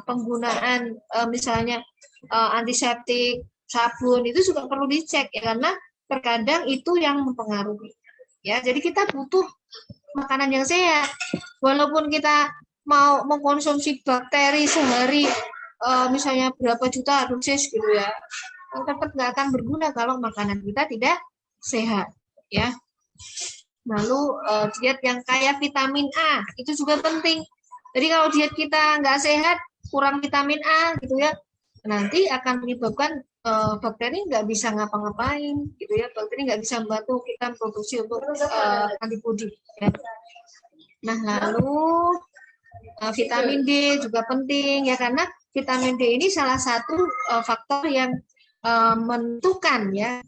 penggunaan misalnya antiseptik, sabun itu juga perlu dicek ya karena terkadang itu yang mempengaruhi. Ya, jadi kita butuh makanan yang sehat. Walaupun kita mau mengkonsumsi bakteri sehari misalnya berapa juta dosis gitu ya, tetap nggak akan berguna kalau makanan kita tidak sehat ya. Lalu diet yang kaya vitamin A itu juga penting. Jadi kalau diet kita nggak sehat, kurang vitamin A gitu ya, nanti akan menyebabkan bakteri nggak bisa ngapa-ngapain gitu ya, bakteri nggak bisa membantu kita produksi untuk antibodi. Ya. Nah lalu vitamin D juga penting ya karena vitamin D ini salah satu faktor yang menentukan ya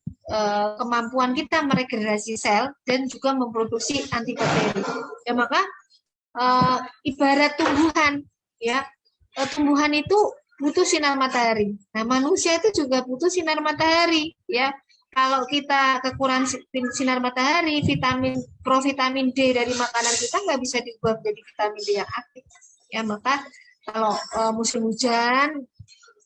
kemampuan kita meregenerasi sel dan juga memproduksi antibakteri. Ya maka ibarat tumbuhan ya, tumbuhan itu butuh sinar matahari. Nah manusia itu juga butuh sinar matahari ya. Kalau kita kekurangan sinar matahari, provitamin D dari makanan kita nggak bisa diubah menjadi vitamin D yang aktif. Ya maka kalau musim hujan,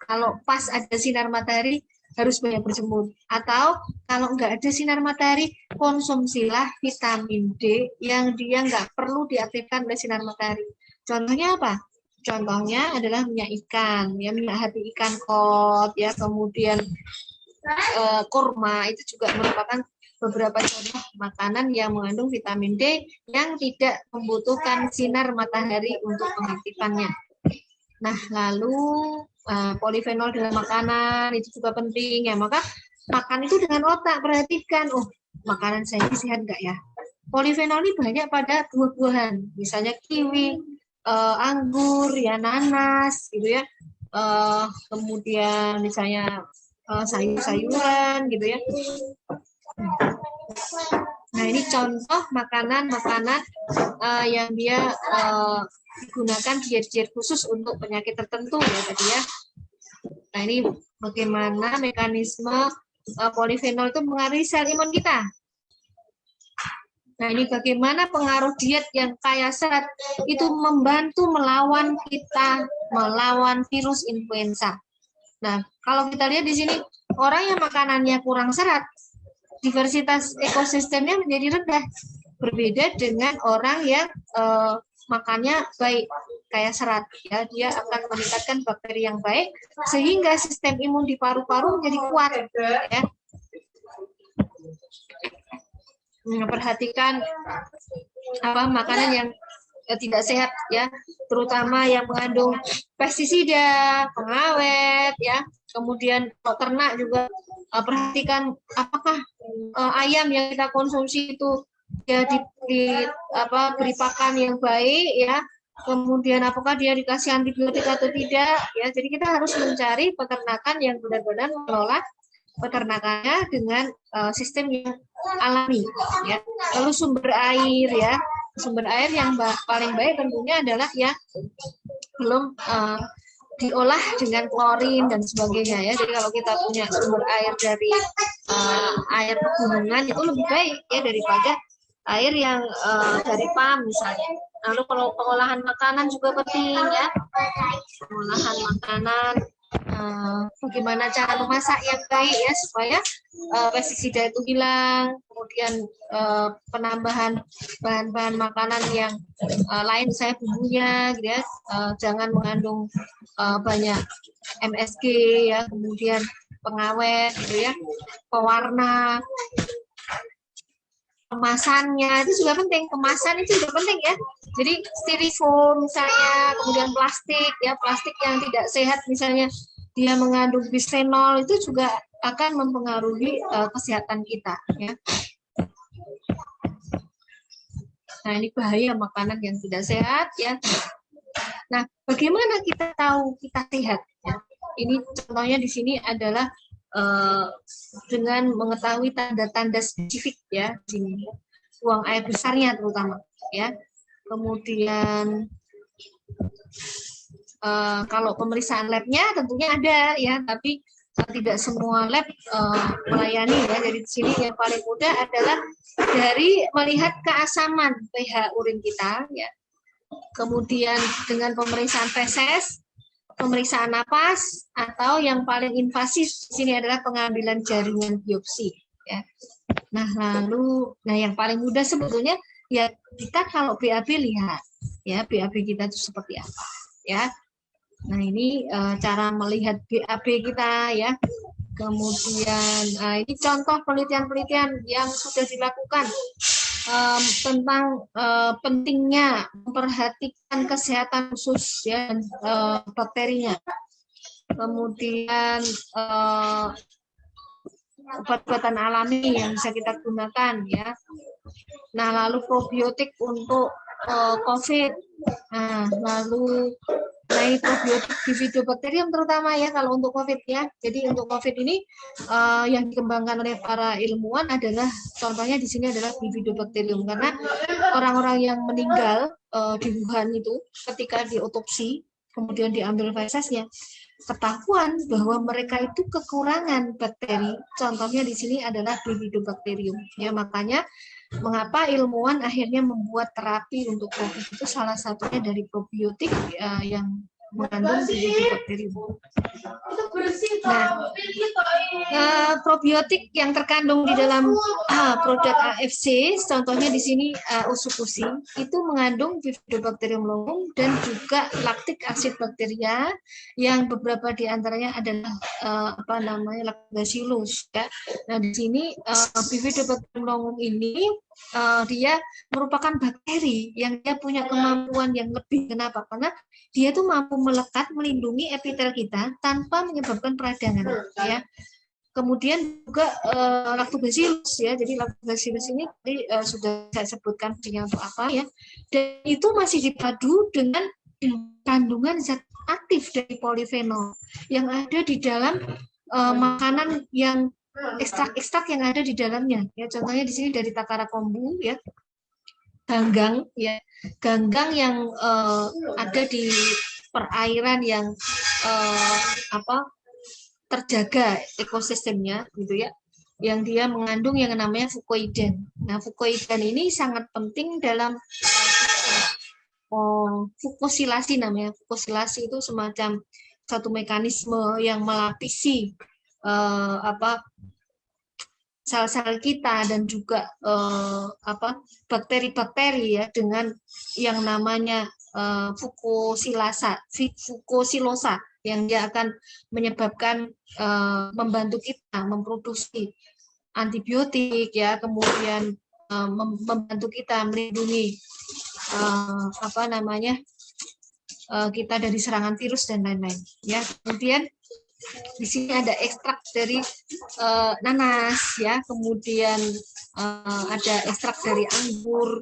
kalau pas ada sinar matahari harus banyak berjemur. Atau kalau nggak ada sinar matahari, konsumsilah vitamin D yang dia nggak perlu diaktifkan oleh sinar matahari. Contohnya apa? Contohnya adalah minyak ikan, ya minyak hati ikan kod, ya kemudian kurma itu juga merupakan beberapa contoh makanan yang mengandung vitamin D yang tidak membutuhkan sinar matahari untuk pengaktifannya. Nah, lalu polifenol dalam makanan itu juga penting ya. Maka makan itu dengan otak, perhatikan, oh makanan saya ini sehat nggak ya? Polifenol ini banyak pada buah-buahan, misalnya kiwi, anggur, ya nanas, gitu ya. Kemudian misalnya sayur-sayuran gitu ya. Nah ini contoh makanan-makanan yang dia digunakan diet-diet khusus untuk penyakit tertentu ya tadi ya. Nah ini bagaimana mekanisme polifenol itu mengaruhi sel imun kita. Nah ini bagaimana pengaruh diet yang kaya serat itu membantu melawan virus influenza. Nah, kalau kita lihat di sini, orang yang makanannya kurang serat, diversitas ekosistemnya menjadi rendah. Berbeda dengan orang yang makannya baik, kayak serat. Ya, dia akan meningkatkan bakteri yang baik, sehingga sistem imun di paru-paru menjadi kuat. Ya. Perhatikan makanan yang tidak sehat ya, terutama yang mengandung pestisida, pengawet ya. Kemudian kalau ternak juga perhatikan apakah ayam yang kita konsumsi itu ya beri pakan yang baik ya. Kemudian apakah dia dikasih antibiotik atau tidak ya. Jadi kita harus mencari peternakan yang benar-benar mengelola peternakannya dengan sistem yang alami ya. Lalu sumber air ya. Sumber air yang paling baik tentunya adalah yang belum diolah dengan klorin dan sebagainya ya. Jadi kalau kita punya sumber air dari air pegunungan itu lebih baik ya daripada air yang dari PAM misalnya. Lalu kalau pengolahan makanan juga penting ya. Pengolahan makanan, bagaimana cara memasak yang baik ya supaya pestisida itu hilang, kemudian penambahan bahan-bahan makanan yang lain saya bumbunya gitu ya, jangan mengandung banyak MSG ya, kemudian pengawet gitu ya, pewarna, kemasannya itu juga penting, kemasan itu juga penting ya. Jadi styrofoam misalnya, kemudian plastik ya, plastik yang tidak sehat misalnya dia mengandung bisphenol itu juga akan mempengaruhi kesehatan kita ya. Nah ini bahaya makanan yang tidak sehat ya. Nah bagaimana kita tahu kita sehat ya? Ini contohnya di sini adalah dengan mengetahui tanda-tanda spesifik ya, di sini buang air besarnya terutama ya. Kemudian Kalau pemeriksaan labnya tentunya ada ya, tapi tidak semua lab melayani ya. Jadi di sini yang paling mudah adalah dari melihat keasaman pH urin kita ya. Kemudian dengan pemeriksaan feses, pemeriksaan napas, atau yang paling invasif di sini adalah pengambilan jaringan biopsi ya. Nah, yang paling mudah sebetulnya ya kita kalau BAB lihat ya BAB kita itu seperti apa ya. Nah, ini cara melihat BAB kita ya. Kemudian ini contoh penelitian-penelitian yang sudah dilakukan tentang pentingnya memperhatikan kesehatan khusus ya bakterinya. Kemudian obat-obatan alami yang bisa kita gunakan ya. Nah, lalu probiotik untuk COVID. Nah, lalu probiotik Bifidobacterium terutama ya kalau untuk COVID ya. Jadi untuk COVID ini yang dikembangkan oleh para ilmuwan adalah contohnya di sini adalah Bifidobacterium, karena orang-orang yang meninggal di Wuhan itu ketika diotopsi kemudian diambil fesesnya ketahuan bahwa mereka itu kekurangan bakteri. Contohnya di sini adalah Bifidobacterium ya. Makanya mengapa ilmuwan akhirnya membuat terapi untuk COVID itu salah satunya dari probiotik yang mengandung Bifidobacterium. Nah, probiotik yang terkandung di dalam produk AFC, contohnya di sini usukusi, itu mengandung Bifidobacterium longum dan juga laktik asid bakteria yang beberapa di antaranya adalah lactobacillus ya. Nah, di sini Bifidobacterium longum ini dia merupakan bakteri yang dia punya kemampuan yang lebih. Kenapa? Karena dia tuh mampu melekat melindungi epitel kita tanpa menyebabkan peradangan ya. Kemudian juga lactobacillus ya. Jadi lactobacillus ini sudah saya sebutkan fungsinya untuk apa ya. Dan itu masih dipadu dengan kandungan zat aktif dari polifenol yang ada di dalam makanan yang ekstrak-ekstrak yang ada di dalamnya ya. Contohnya di sini dari takara kombu ya, ganggang ya, ganggang yang ada di perairan yang terjaga ekosistemnya gitu ya, yang dia mengandung yang namanya fukoiden. Nah, fukoiden ini sangat penting dalam fukosilasi namanya. Fukosilasi itu semacam satu mekanisme yang melapisi sel-sel kita dan juga bakteri-bakteri ya dengan yang namanya fukosilosa yang dia akan menyebabkan membantu kita memproduksi antibiotik ya, kemudian membantu kita melindungi kita dari serangan virus dan lain-lain ya. Kemudian di sini ada ekstrak dari nanas ya, kemudian ada ekstrak dari anggur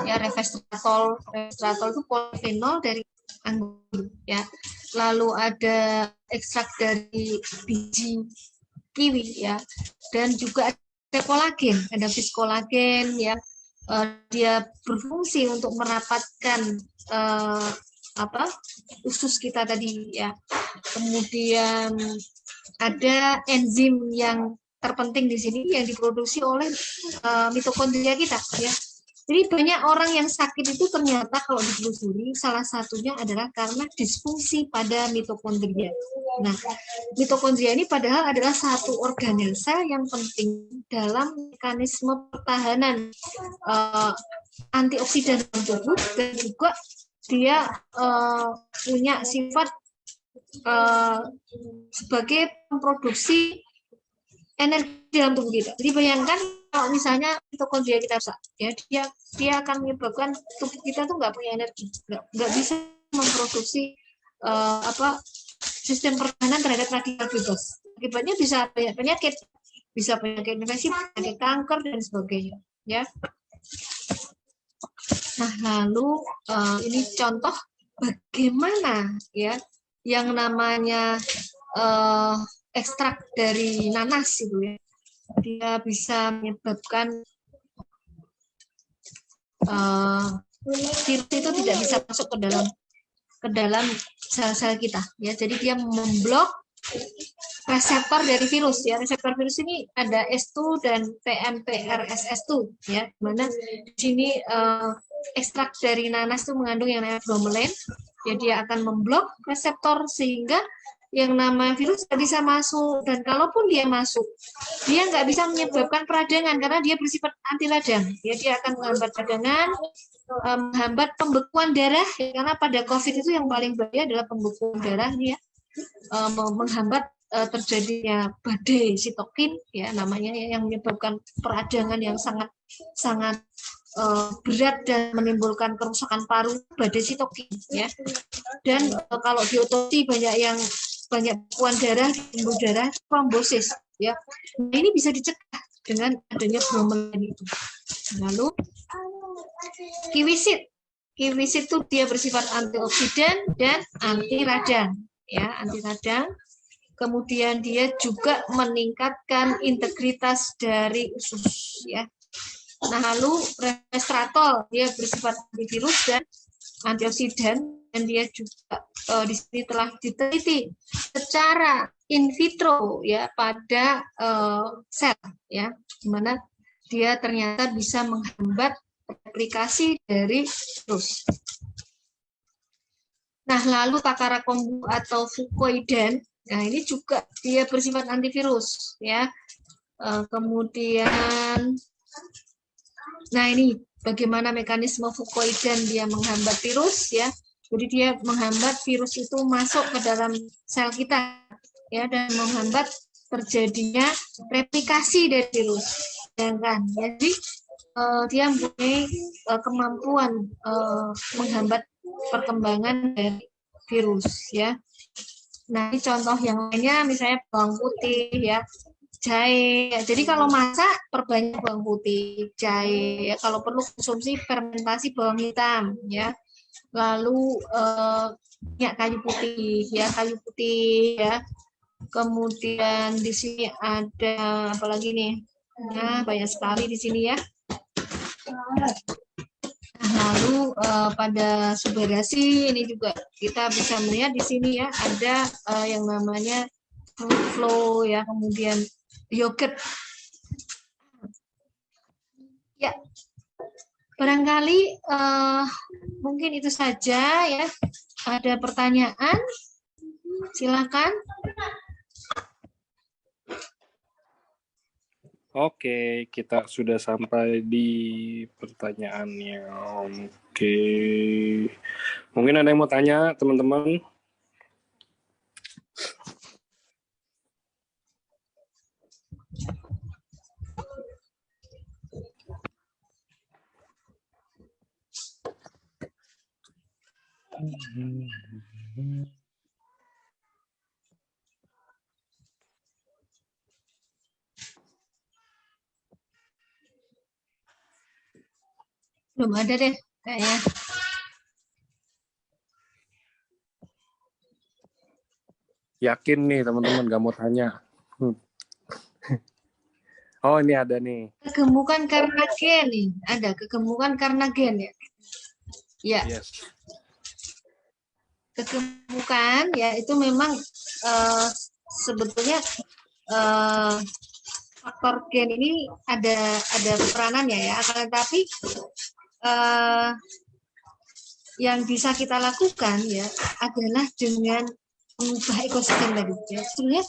ya, resveratrol. Resveratrol itu polifenol dari anggur ya. Lalu ada ekstrak dari biji kiwi ya, dan juga ada kolagen, ada biskolagen ya. Dia berfungsi untuk merapatkan usus kita tadi ya. Kemudian ada enzim yang terpenting di sini yang diproduksi oleh mitokondria kita ya. Jadi banyak orang yang sakit itu ternyata kalau ditelusuri salah satunya adalah karena disfungsi pada mitokondria. Nah, mitokondria ini padahal adalah satu organel sel yang penting dalam mekanisme pertahanan antioksidan dalam tubuh, dan juga dia punya sifat sebagai memproduksi energi dalam tubuh kita. Jadi bayangkan kalau misalnya mitokondria kita rusak, ya dia akan menyebabkan tubuh kita tuh nggak punya energi, nggak bisa memproduksi sistem pertahanan terhadap radikal bebas. Akibatnya bisa banyak penyakit, bisa penyakit infeksi, penyakit kanker dan sebagainya. Ya. Nah, lalu ini contoh bagaimana ya yang namanya ekstrak dari nanas itu ya, dia bisa menyebabkan virus itu tidak bisa masuk ke ke dalam sel-sel kita ya. Jadi dia memblok reseptor dari virus ya. Reseptor virus ini ada S2 dan TMPRSS2 ya. Mana di sini ekstrak dari nanas itu mengandung yang namanya bromelain. Ya, dia akan memblok reseptor sehingga yang nama virus tidak bisa masuk, dan kalaupun dia masuk, dia nggak bisa menyebabkan peradangan karena dia bersifat anti radang. Ya, dia akan menghambat peradangan, menghambat pembekuan darah ya, karena pada COVID itu yang paling bahaya adalah pembekuan darah ya, menghambat terjadinya badai sitokin ya namanya yang menyebabkan peradangan yang sangat berat dan menimbulkan kerusakan paru, badai sitokin ya. Dan kalau diotopsi banyak bekuan darah, timbul darah, trombosis ya. Nah, ini bisa dicegah dengan adanya bromelain itu. Lalu kiwisit itu dia bersifat antioksidan dan anti radang ya, anti radang. Kemudian dia juga meningkatkan integritas dari usus ya. Nah, lalu resveratrol dia bersifat antivirus dan antioksidan, dan dia juga di sini telah diteliti secara in vitro ya pada sel ya, di mana dia ternyata bisa menghambat replikasi dari virus. Nah, lalu takarakombu atau fucoidan, nah ini juga dia bersifat antivirus ya. Kemudian, nah ini bagaimana mekanisme fucoidan dia menghambat virus ya. Jadi dia menghambat virus itu masuk ke dalam sel kita ya, dan menghambat terjadinya replikasi dari virus. Sedangkan jadi dia mempunyai kemampuan menghambat perkembangan dari virus ya. Nah, ini contoh yang lainnya misalnya bawang putih ya, jahe. Jadi kalau masak perbanyak bawang putih, jahe ya, kalau perlu konsumsi fermentasi bawang hitam ya. Lalu minyak kayu putih ya. Kemudian di sini ada apa lagi nih? Nah, banyak sekali di sini ya. Lalu pada subarasi ini juga kita bisa melihat di sini ya, ada yang namanya fruit flow ya, kemudian yogurt. Ya, barangkali mungkin itu saja ya. Ada pertanyaan? Silakan. Oke, kita sudah sampai di pertanyaannya. Oke, mungkin ada yang mau tanya, teman-teman? Belum ada deh kayaknya. Yakin nih teman-teman gak mau tanya. Oh, ini ada nih. Kegemukan karena gen nih. Ada kegemukan karena gen ya. Ya. Yes. Kegemukan ya itu memang sebetulnya faktor gen ini ada peranannya ya. Akan tetapi yang bisa kita lakukan ya adalah dengan mengubah ekosistem tadi. Ya. Sebenarnya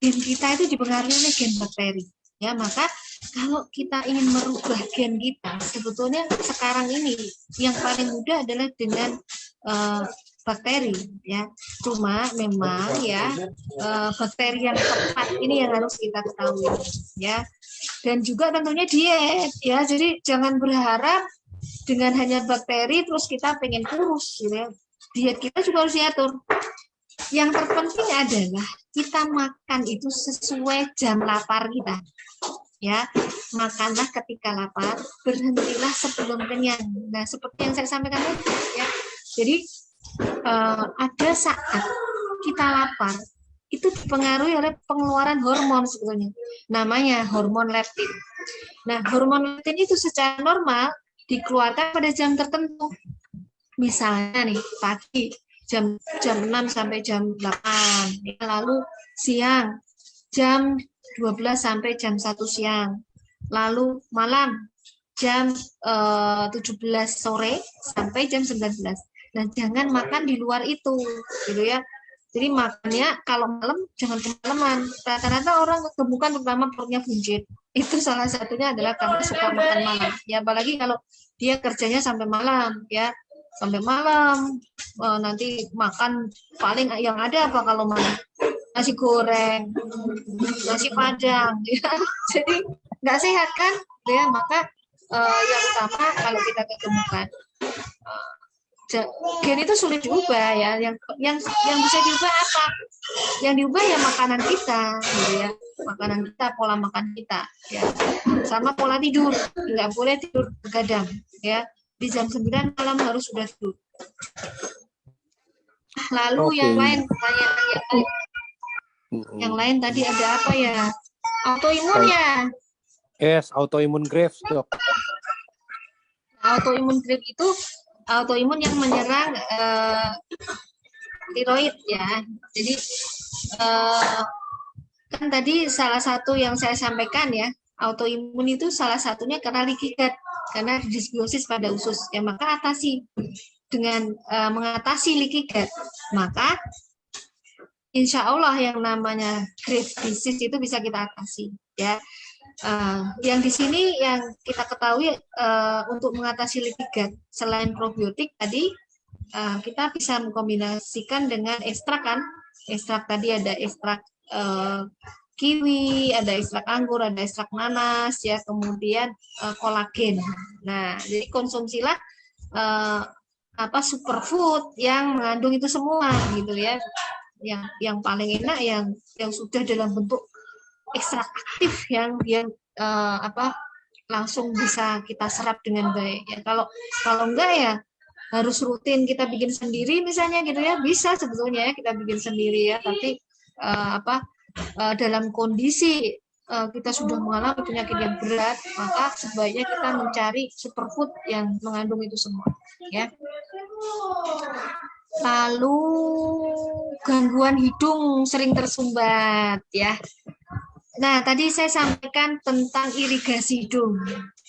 gen kita itu dipengaruhi oleh gen bakteri. Ya, maka kalau kita ingin merubah gen kita, sebetulnya sekarang ini yang paling mudah adalah dengan bakteri. Ya, cuma memang ya bakteri yang tepat ini yang harus kita ketahui. Ya, dan juga tentunya diet. Ya, jadi jangan berharap dengan hanya bakteri terus kita pengen kurus. Ya. Diet kita juga harus diatur. Yang terpenting adalah kita makan itu sesuai jam lapar kita. Ya, makanlah ketika lapar, berhentilah sebelum kenyang. Nah, seperti yang saya sampaikan tadi, ya. Jadi ada saat kita lapar, itu dipengaruhi oleh pengeluaran hormon sebetulnya. Namanya hormon leptin. Nah, hormon leptin itu secara normal dikeluarkan pada jam tertentu. Misalnya nih, pagi jam 6 sampai jam 8. Ya, lalu siang jam 12 sampai jam 1 siang. Lalu malam jam 17 sore sampai jam 19. Nah, jangan makan di luar itu, gitu ya. Jadi makannya kalau malam jangan kemalaman. Rata-rata orang kegemukan terutama perutnya buncit. Itu salah satunya adalah karena suka makan malam. Ya apalagi kalau dia kerjanya sampai malam, ya sampai malam nanti makan paling yang ada apa kalau malam nasi goreng, nasi padang, ya. Jadi nggak sehat kan, ya maka yang utama kalau kita kegemukan. Gen itu sulit diubah ya. Yang bisa diubah apa? Yang diubah ya makanan kita, gitu ya. Makanan kita, pola makan kita, ya. Sama pola tidur. Nggak boleh tidur begadang, ya. Di jam 9 malam harus sudah tidur. Lalu yang lain pertanyaan yang lain tadi ada apa ya? Autoimun ya. Yes, autoimun Graves, Dok. Autoimun Graves itu autoimun yang menyerang tiroid ya. Jadi kan tadi salah satu yang saya sampaikan ya, autoimun itu salah satunya karena leaky gut, karena disbiosis pada usus. Ya maka atasi dengan mengatasi leaky gut, maka insya Allah yang namanya Graves disease itu bisa kita atasi ya. Yang di sini yang kita ketahui untuk mengatasi leaky gut selain probiotik tadi kita bisa mengkombinasikan dengan ekstrak kan. Ekstrak tadi ada ekstrak kiwi, ada ekstrak anggur, ada ekstrak nanas ya, kemudian kolagen. Nah, jadi konsumsilah superfood yang mengandung itu semua gitu ya. Yang paling enak yang sudah dalam bentuk ekstrak aktif yang langsung bisa kita serap dengan baik ya. Kalau enggak ya harus rutin kita bikin sendiri misalnya gitu ya, bisa sebetulnya ya kita bikin sendiri ya, tapi dalam kondisi kita sudah mengalami penyakit yang berat, maka sebaiknya kita mencari superfood yang mengandung itu semua ya. Lalu gangguan hidung sering tersumbat ya. Nah, tadi saya sampaikan tentang irigasi hidung.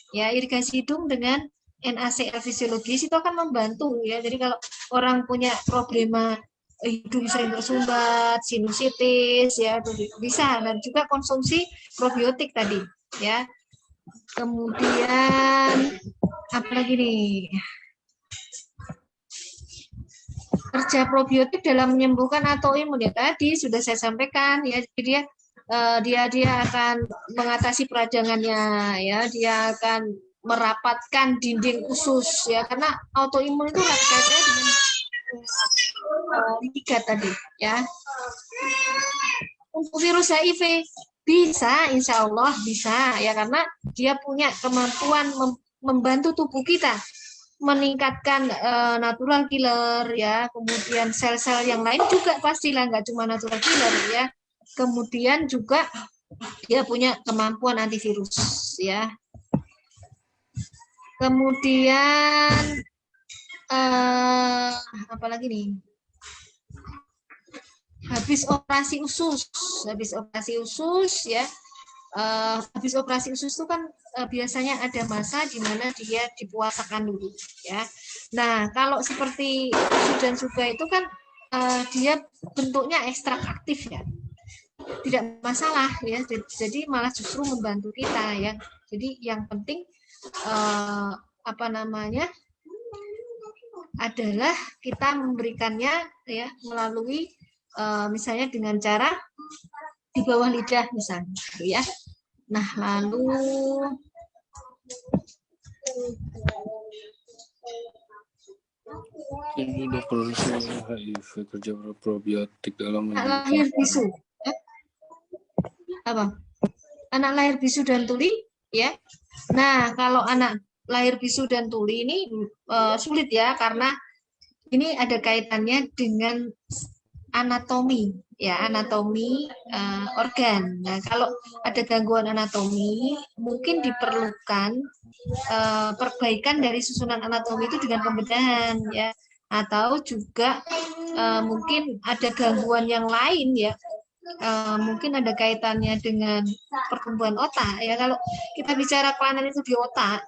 Ya, irigasi hidung dengan NaCl fisiologis itu akan membantu ya. Jadi kalau orang punya problema hidung sering tersumbat, sinusitis ya, itu bisa, dan juga konsumsi probiotik tadi ya. Kemudian apa lagi nih? Kerja probiotik dalam menyembuhkan autoimun ya, tadi sudah saya sampaikan ya. Jadi dia akan mengatasi peradangannya ya, dia akan merapatkan dinding usus ya, karena autoimun itu kaitannya dengan leaky gut tadi ya. Untuk virus HIV bisa, insya Allah bisa ya, karena dia punya kemampuan membantu tubuh kita meningkatkan natural killer ya, kemudian sel-sel yang lain juga pastilah, nggak cuma natural killer ya. Kemudian juga dia punya kemampuan antivirus ya. Kemudian apalagi nih? Habis operasi usus ya. Habis operasi usus itu kan biasanya ada masa di mana dia dipuasakan dulu ya. Nah, kalau seperti sudan suga itu kan dia bentuknya ekstrak aktif ya. Tidak masalah ya, jadi malah justru membantu kita ya. Jadi yang penting adalah kita memberikannya ya melalui misalnya dengan cara di bawah lidah misalnya ya. Nah, lalu ini dokter HIV kerja probiotik dalam lahir bisu. Apa? Anak lahir bisu dan tuli ya. Nah, kalau anak lahir bisu dan tuli ini sulit ya, karena ini ada kaitannya dengan anatomi ya, anatomi organ. Nah, kalau ada gangguan anatomi mungkin diperlukan perbaikan dari susunan anatomi itu dengan pembedahan ya. atau juga mungkin ada gangguan yang lain ya. Mungkin ada kaitannya dengan pertumbuhan otak ya. Kalau kita bicara kelainan itu di otak,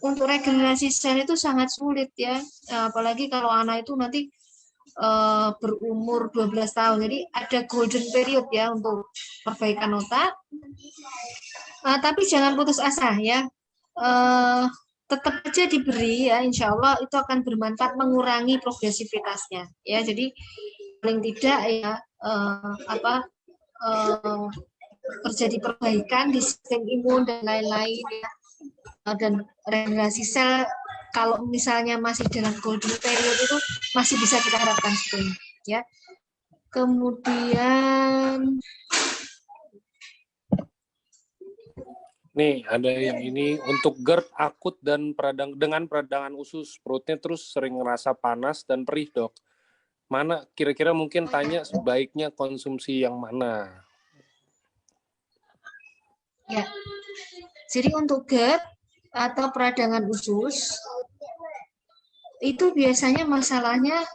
untuk regenerasi sel itu sangat sulit ya, apalagi kalau anak itu nanti berumur 12 tahun. Jadi ada golden period ya untuk perbaikan otak. Tapi jangan putus asa ya. Tetap aja diberi ya, insya Allah itu akan bermanfaat mengurangi progresivitasnya ya. Jadi paling tidak ya terjadi perbaikan di sistem imun dan lain-lain ya. Dan regenerasi sel kalau misalnya masih dalam golden period itu masih bisa kita harapkan sebetulnya ya. Kemudian nih ada yang ini untuk GERD akut dan dengan peradangan usus, perutnya terus sering ngerasa panas dan perih, Dok. Mana kira-kira mungkin tanya sebaiknya konsumsi yang mana? Ya. Jadi untuk GERD atau peradangan usus itu biasanya masalahnya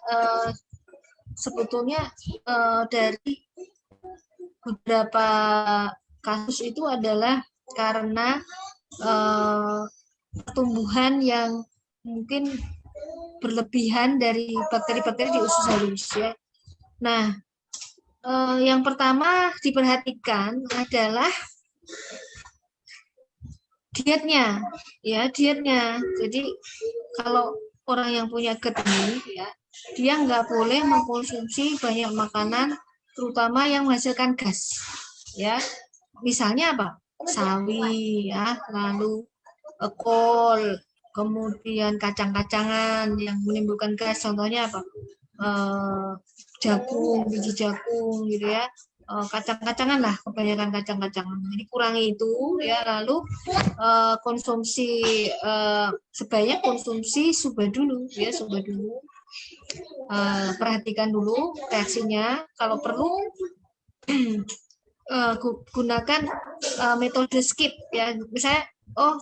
sebetulnya dari beberapa kasus itu adalah karena pertumbuhan yang mungkin berlebihan dari bakteri-bakteri di usus halus ya. Nah, yang pertama diperhatikan adalah dietnya, ya dietnya. Jadi kalau orang yang punya GERD ini, ya, dia nggak boleh mengkonsumsi banyak makanan, terutama yang menghasilkan gas, ya. Misalnya apa? Sawi, ya, lalu kol, kemudian kacang-kacangan yang menimbulkan gas. Contohnya apa? Jagung, biji jagung, gitu ya. Kacang-kacangan lah, kebanyakan kacang-kacangan. Jadi kurangi itu ya, lalu konsumsi sebaiknya konsumsi suba dulu ya, suba dulu. Perhatikan dulu reaksinya, kalau perlu gunakan metode skip ya. Misalnya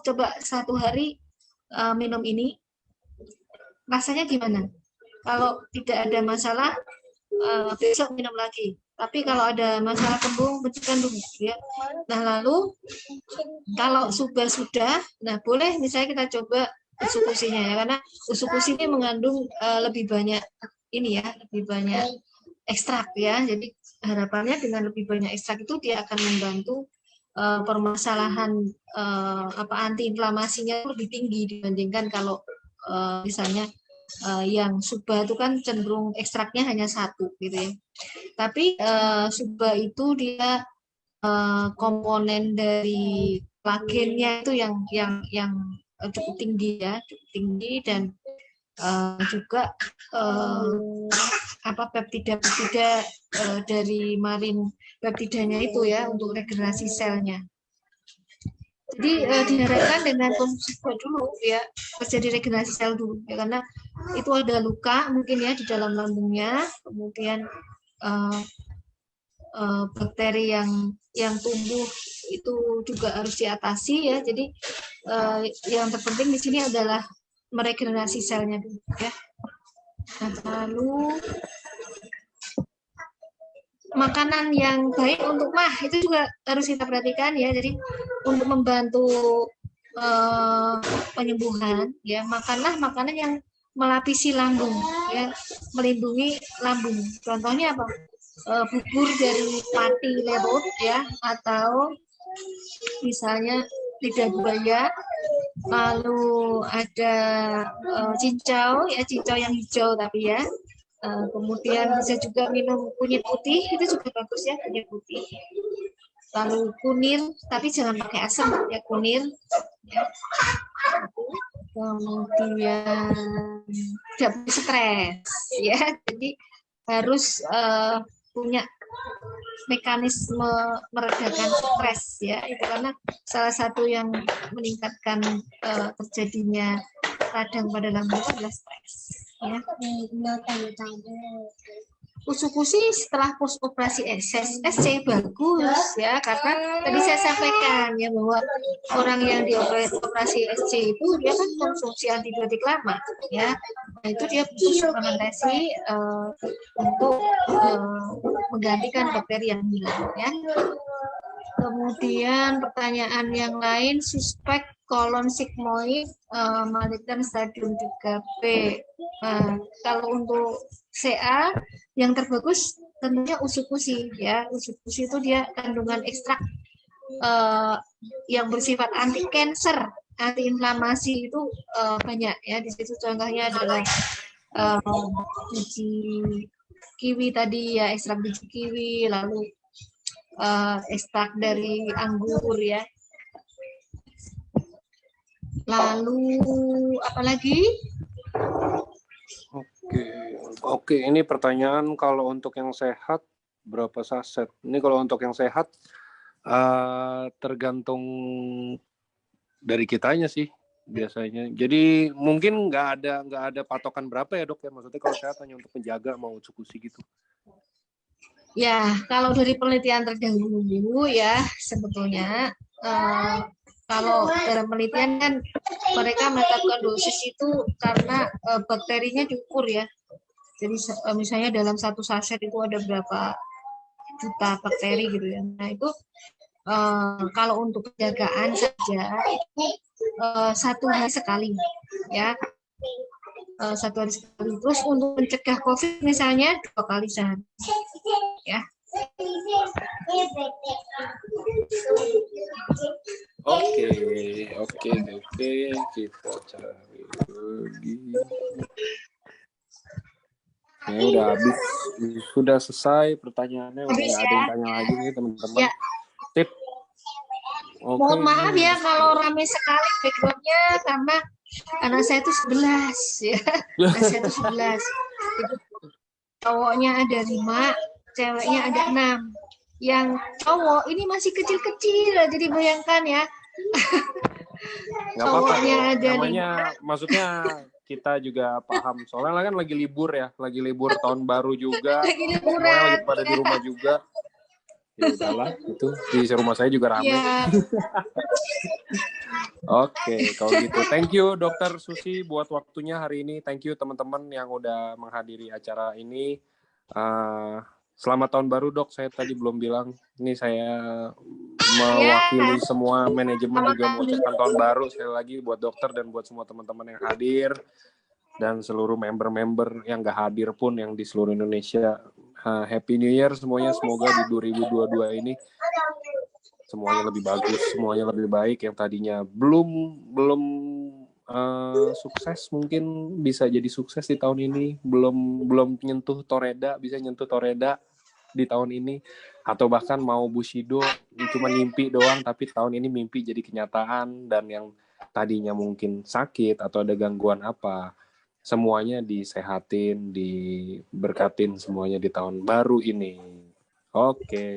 coba 1 hari minum ini, rasanya gimana? Kalau tidak ada masalah besok minum lagi. Tapi kalau ada masalah kembung, bersihkan dulu ya. Nah, lalu kalau sudah, nah boleh misalnya kita coba usukusinya ya, karena usukusi ini mengandung lebih banyak ini ya, lebih banyak ekstrak ya. Jadi harapannya dengan lebih banyak ekstrak itu dia akan membantu permasalahan antiinflamasinya lebih tinggi dibandingkan kalau misalnya yang suba itu kan cenderung ekstraknya hanya 1 gitu ya. Tapi suba itu dia komponen dari kollagennya itu yang cukup tinggi ya, cukup tinggi, dan juga peptida dari marin peptidanya itu ya untuk regenerasi selnya. Jadi diharapkan dengan konsumsi dulu ya, terjadi regenerasi sel dulu ya, karena itu ada luka mungkin ya di dalam lambungnya, kemudian bakteri yang tumbuh itu juga harus diatasi ya. Jadi yang terpenting di sini adalah meregenerasi selnya dulu ya. Nah, lalu makanan yang baik untuk mah itu juga harus kita perhatikan ya. Jadi untuk membantu penyembuhan ya, makanlah makanan yang melapisi lambung ya, melindungi lambung. Contohnya apa? Bubur dari pati lerut ya, atau misalnya lidah buaya, lalu ada cincau ya, cincau yang hijau tapi ya. Kemudian bisa juga minum kunyit putih, itu juga bagus ya, kunyit putih. Lalu kunir, tapi jangan pakai asam ya, kunir ya. Kemudian tidak boleh stres ya, jadi harus punya mekanisme meredakan stres ya, itu karena salah satu yang meningkatkan terjadinya radang pada lambung adalah stres ya. Usukusi setelah post operasi SC bagus ya, karena tadi saya sampaikan ya bahwa orang yang dioperasi SC itu dia kan konsumsi antibiotik lama ya, Nah, itu dia butuh suplementasi untuk menggantikan bakteri yang hilang ya. Kemudian pertanyaan yang lain, suspek kolon sigmoid maligne stadium 3B. Kalau untuk CA yang terbagus tentunya usukusi ya. Usukusi itu dia kandungan ekstrak yang bersifat anti cancer, anti inflamasi itu banyak ya. Di situ contohnya adalah biji kiwi tadi ya, ekstrak biji kiwi, lalu ekstrak dari anggur ya. Lalu apa lagi? Oke, ini pertanyaan kalau untuk yang sehat berapa saset? Ini kalau untuk yang sehat tergantung dari kitanya sih biasanya. Jadi mungkin nggak ada patokan berapa ya dok ya, maksudnya kalau sehat hanya untuk menjaga mau usukusi gitu. Ya, kalau dari penelitian terdahulu ya sebetulnya kalau dalam penelitian kan mereka menetapkan dosis itu karena bakterinya diukur ya. Jadi misalnya dalam satu saset itu ada berapa juta bakteri gitu ya. Nah itu kalau untuk penjagaan saja itu 1 hari sekali ya. 1 hari sekali. Terus untuk mencegah COVID misalnya 2 kali sehari ya. Oke, kita cari lagi. Ya udah habis, sudah selesai pertanyaannya, udah nggak ada yang tanya lagi nih teman-teman. Ya. Tip. Oke. Mohon maaf ya kalau ramai sekali backgroundnya karena anak saya itu 11 ya. Anak saya itu 11. Itu cowoknya ada 5, ceweknya ada 6. Yang cowok ini masih kecil-kecil, jadi bayangkan ya. Nggak Cowoknya apa-apa, ada namanya 5. Maksudnya kita juga paham. Soalnya kan lagi libur ya, lagi libur tahun baru juga. Lagi liburan. Semuanya lagi pada di rumah juga. Ya udahlah, itu di rumah saya juga rame. Ya. Oke, kalau gitu. Thank you Dokter Susi buat waktunya hari ini. Thank you teman-teman yang udah menghadiri acara ini. Selamat tahun baru dok. Saya tadi belum bilang. Ini saya mewakili semua manajemen juga mengucapkan tahun baru sekali lagi buat dokter dan buat semua teman-teman yang hadir dan seluruh member-member yang nggak hadir pun yang di seluruh Indonesia. Happy New Year semuanya. Semoga di 2022 ini semuanya lebih bagus, semuanya lebih baik. Yang tadinya belum sukses mungkin bisa jadi sukses di tahun ini. Belum nyentuh Toreda bisa nyentuh Toreda di tahun ini, atau bahkan mau Bushido cuma mimpi doang tapi tahun ini mimpi jadi kenyataan. Dan yang tadinya mungkin sakit atau ada gangguan apa, semuanya disehatin, diberkatin semuanya di tahun baru ini. Oke.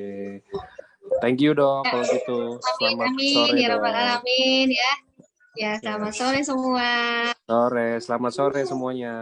Thank you dok kalau gitu. Selamat sore ya, dok. Amin ya. Ya, selamat sore semua. Selamat sore semuanya.